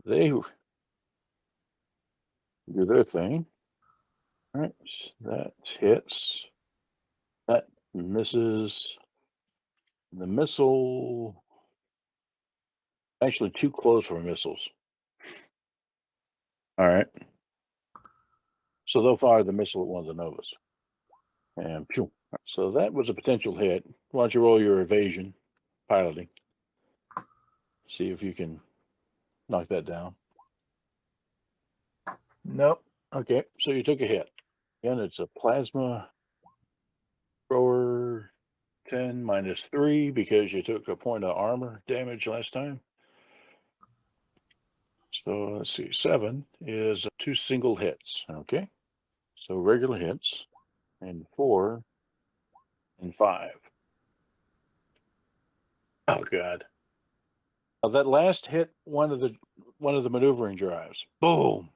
They do their thing. All right, that hits. That misses. The missile. Actually, too close for missiles. All right. So they'll fire the missile at one of the Novas. And pew. So that was a potential hit. Why don't you roll your evasion piloting? See if you can knock that down. Nope. Okay. So you took a hit. Again, it's a plasma thrower 10 minus 3 because you took a point of armor damage last time. So let's see. 7 is 2 single hits. Okay. So regular hits. And 4 and 5. Oh God. Now that last hit one of the maneuvering drives. Boom.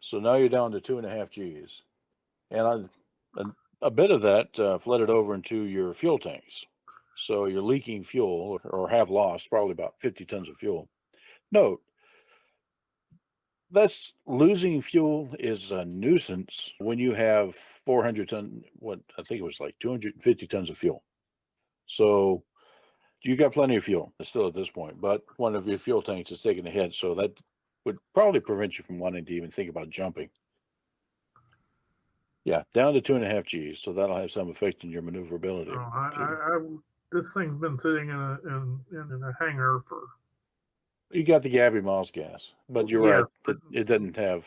So now you're down to 2.5 Gs. And a bit of that flooded over into your fuel tanks. So you're leaking fuel or have lost probably about 50 tons of fuel. Note, that's losing fuel is a nuisance when you have 400 ton, what I think it was like 250 tons of fuel. So you got plenty of fuel still at this point, but one of your fuel tanks is taking a hit. So that would probably prevent you from wanting to even think about jumping. Yeah, down to 2.5 Gs. So that'll have some effect on your maneuverability. This thing's been sitting in a hangar for You got the Gabby Moss gas, but you're Yeah, right. but- It doesn't have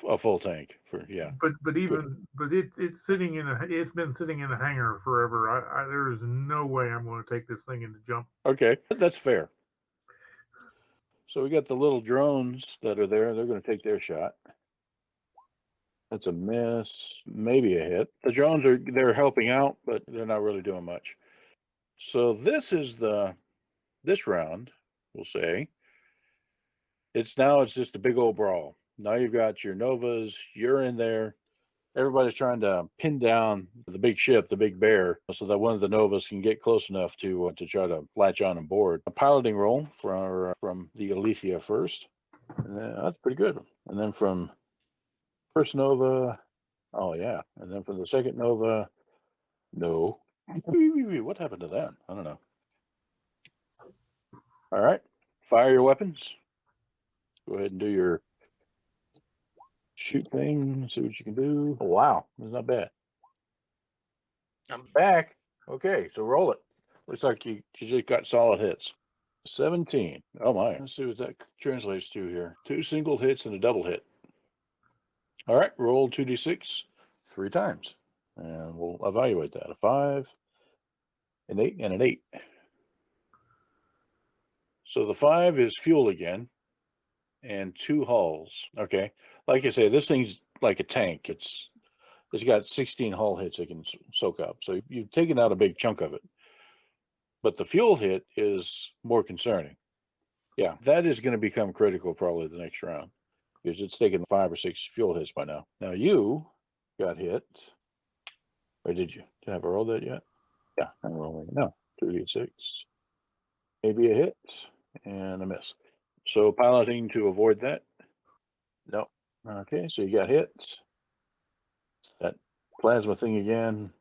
a full tank for It's sitting in it's been sitting in a hangar forever. There is no way I'm going to take this thing into jump. Okay, that's fair. So we got the little drones that are there. They're going to take their shot. That's a miss, maybe a hit. The drones they're helping out, but they're not really doing much. So this is this round, we'll say. It's just a big old brawl. Now you've got your Novas, you're in there. Everybody's trying to pin down the big ship, the big bear, so that one of the Novas can get close enough to try to latch on board. A piloting roll from the Eliethia first. And that's pretty good. And then from first Nova, oh yeah. And then from the second Nova, no. What happened to that? I don't know. All right. Fire your weapons. Go ahead and do your shoot thing. See what you can do. Oh, wow. That's not bad. I'm back. Okay, so roll it. Looks like you just got solid hits. 17. Oh my. Let's see what that translates to here. 2 single hits and a double hit. All right, roll 2d6 3 times. And we'll evaluate that. A 5, an 8, and an 8. So the 5 is fuel again. And 2 hulls. Okay. Like I say, this thing's like a tank. It's got 16 hull hits it can soak up. So you've taken out a big chunk of it. But the fuel hit is more concerning. Yeah, that is going to become critical probably the next round. Because it's taken 5 or 6 fuel hits by now. Now you got hit. Or did you? Did I have rolled that yet? Yeah, I'm rolling it now. 2d6. Maybe a hit and a miss. So piloting to avoid that. No. Okay, so you got hit. That plasma thing again.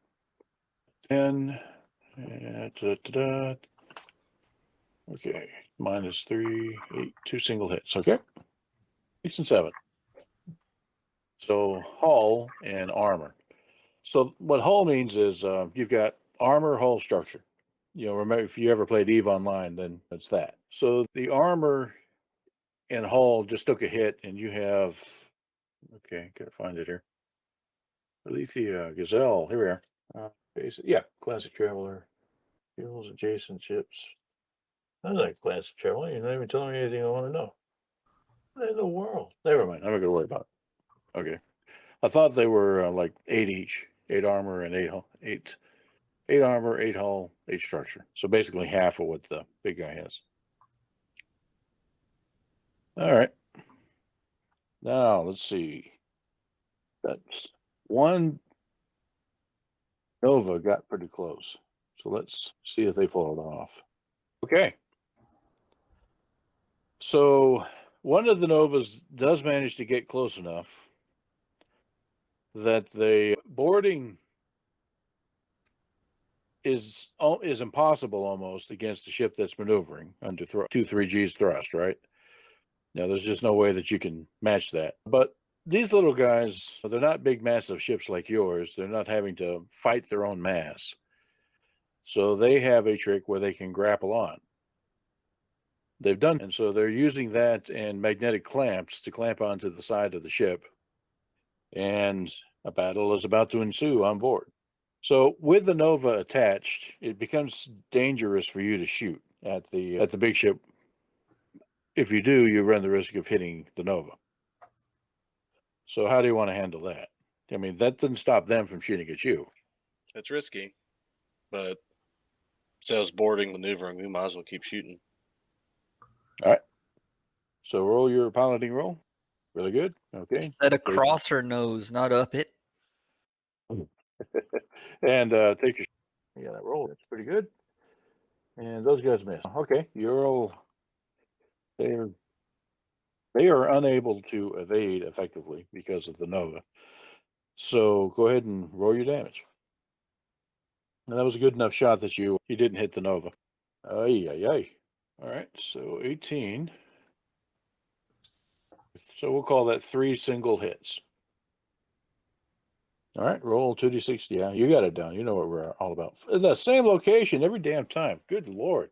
10. Okay, -3, 8, 2 single hits. Okay, 6 and 7. So hull and armor. So what hull means is you've got armor, hull, structure. You know, remember if you ever played EVE Online, then it's that. So the armor and hull just took a hit, and you have. Okay, gotta find it here. Eliethia, Gazelle. Here we are. Yeah, classic traveler. Fuels, adjacent ships. I like classic traveler. You're not even telling me anything I want to know. What in the world? Never mind. I'm not going to worry about it. Okay. I thought they were like 8 each. 8 armor and 8 hull. 8 armor, 8 hull, 8 structure. So basically half of what the big guy has. All right. Now, let's see. That's one Nova got pretty close. So let's see if they pull it off. Okay. So one of the Novas does manage to get close enough that the boarding is impossible almost against a ship that's maneuvering under 2-3G's thrust, right? Now, there's just no way that you can match that. But these little guys, they're not big, massive ships like yours. They're not having to fight their own mass. So they have a trick where they can grapple on. They've done, and so they're using that and magnetic clamps to clamp onto the side of the ship. And a battle is about to ensue on board. So with the Nova attached, it becomes dangerous for you to shoot at the big ship. If you do, you run the risk of hitting the Nova. So how do you want to handle that? I mean, that doesn't stop them from shooting at you. It's risky, but sales boarding, maneuvering, we might as well keep shooting. All right. So roll your piloting roll. Really good. Okay. Set across her nose, not up it. And take your. Yeah, that roll. That's pretty good. And those guys miss. Okay, you're all. They are unable to evade effectively because of the Nova. So go ahead and roll your damage. And that was a good enough shot that you didn't hit the Nova. Ay. All right, so 18. So we'll call that 3 single hits. All right, roll 2d6. Yeah, you got it down. You know what we're all about. The same location every damn time. Good Lord.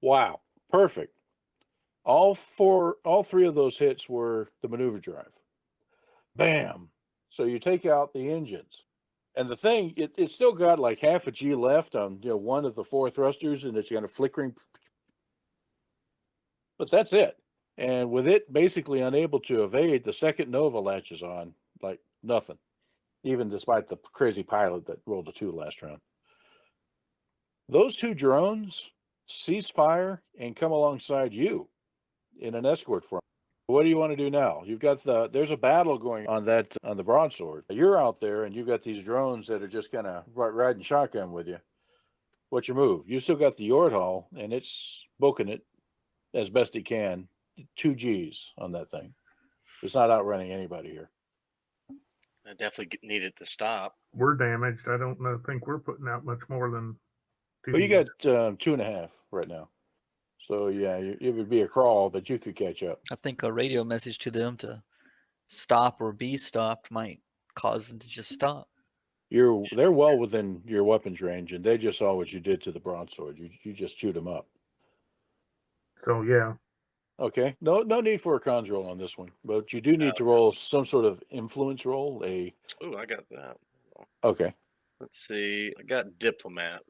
Wow, perfect. All three of those hits were the maneuver drive. Bam! So you take out the engines. And the thing, it's still got like half a G left on one of the 4 thrusters, and it's got a flickering. But that's it. And with it basically unable to evade, the second Nova latches on like nothing, even despite the crazy pilot that rolled a 2 last round. Those 2 drones cease fire and come alongside you in an escort form. What do you want to do now? You've got there's a battle going on the broadsword. You're out there and you've got these drones that are just kind of riding shotgun with you. What's your move? You still got the Yordhall and it's booking it as best it can. 2 Gs on that thing. It's not outrunning anybody here. I definitely needed to stop. We're damaged. I don't think we're putting out much more than 2. Well, you got 2.5 right now. So yeah, it would be a crawl, but you could catch up. I think a radio message to them to stop or be stopped might cause them to just stop. They're well within your weapons range, and they just saw what you did to the broadsword. You just chewed them up. So yeah. Okay. No need for a cons roll on this one, but you do need to roll some sort of influence roll. Oh, I got that. Okay. Let's see. I got diplomat.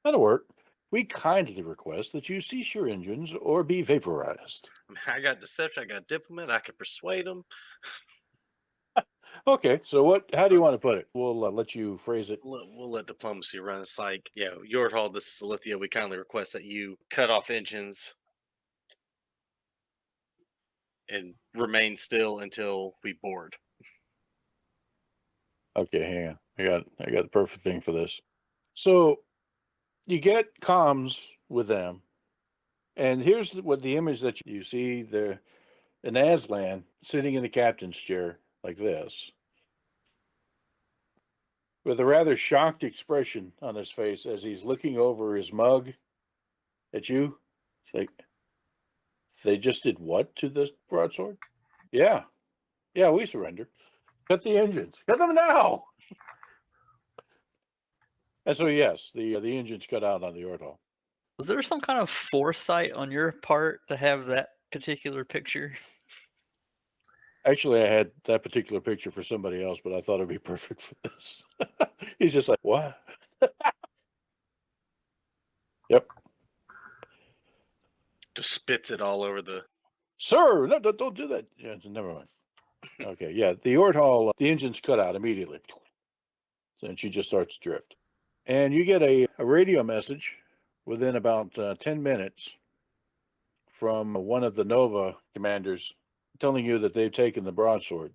That'll work. We kindly request that you cease your engines or be vaporized. I got deception. I got diplomat. I can persuade them. Okay. So how do you want to put it? We'll let you phrase it. We'll let diplomacy run. It's like, Yordhall, this is Eliethia. We kindly request that you cut off engines and remain still until we board. Okay, hang on. I got the perfect thing for this. So you get comms with them, and here's what the image that you see there: an Aslan sitting in the captain's chair like this, with a rather shocked expression on his face as he's looking over his mug at you. It's like, they just did what to this broadsword? Yeah, we surrender. Cut the engines. Cut them now. And so, yes, the engines cut out on the Yordhall. Was there some kind of foresight on your part to have that particular picture? Actually, I had that particular picture for somebody else, but I thought it'd be perfect for this. He's just like, what? Yep. Just spits it all over the... Sir, no, don't do that. Yeah, never mind. Okay, yeah, the Yordhall, the engine's cut out immediately. And she just starts to drift. And you get a radio message within about 10 minutes from one of the Nova commanders telling you that they've taken the broadsword.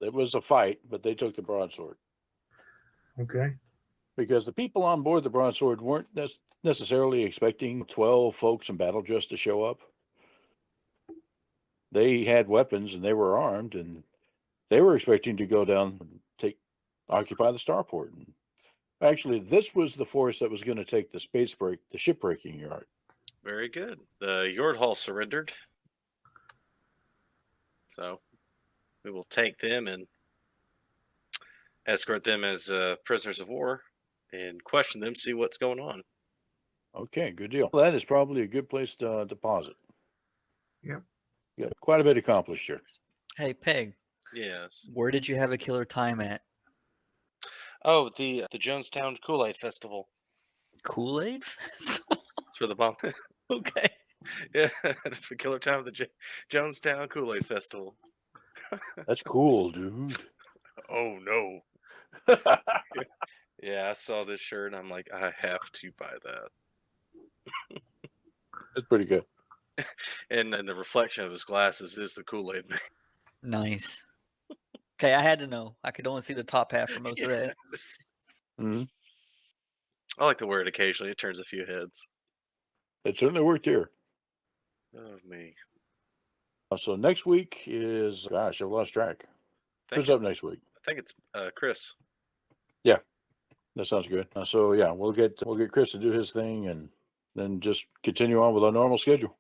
It was a fight, but they took the broadsword. Okay. Because the people on board the broadsword weren't necessarily expecting 12 folks in battle dress to show up. They had weapons and they were armed, and they were expecting to go down and occupy the starport. And actually, this was the force that was going to take the shipbreaking yard. Very good. The Yordhall surrendered. So we will take them and escort them as prisoners of war and question them, see what's going on. Okay, good deal. That is probably a good place to deposit. Yep. Yeah, quite a bit accomplished here. Hey, Peg, Yes. where did you have a killer time at? Oh, the Jonestown Kool-Aid Festival. Kool-Aid? That's where the bomb... Okay. Yeah, for killer time at the Jonestown Kool-Aid Festival. That's cool, dude. Oh, no. Yeah, I saw this shirt, and I'm like, I have to buy that. That's pretty good. And the reflection of his glasses is the Kool-Aid man. Nice. Okay, I had to know. I could only see the top half for most of that. Mm-hmm. I like to wear it occasionally. It turns a few heads. It certainly worked here. Oh, me. So next week is, gosh, I've lost track. Who's up next week? I think it's Chris. Yeah, that sounds good. So yeah, we'll get Chris to do his thing, and then just continue on with our normal schedule.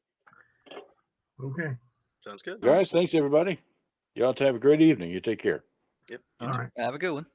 Okay. Sounds good. Guys, thanks everybody. Y'all have a great evening. You take care. Yep. All right. Have a good one.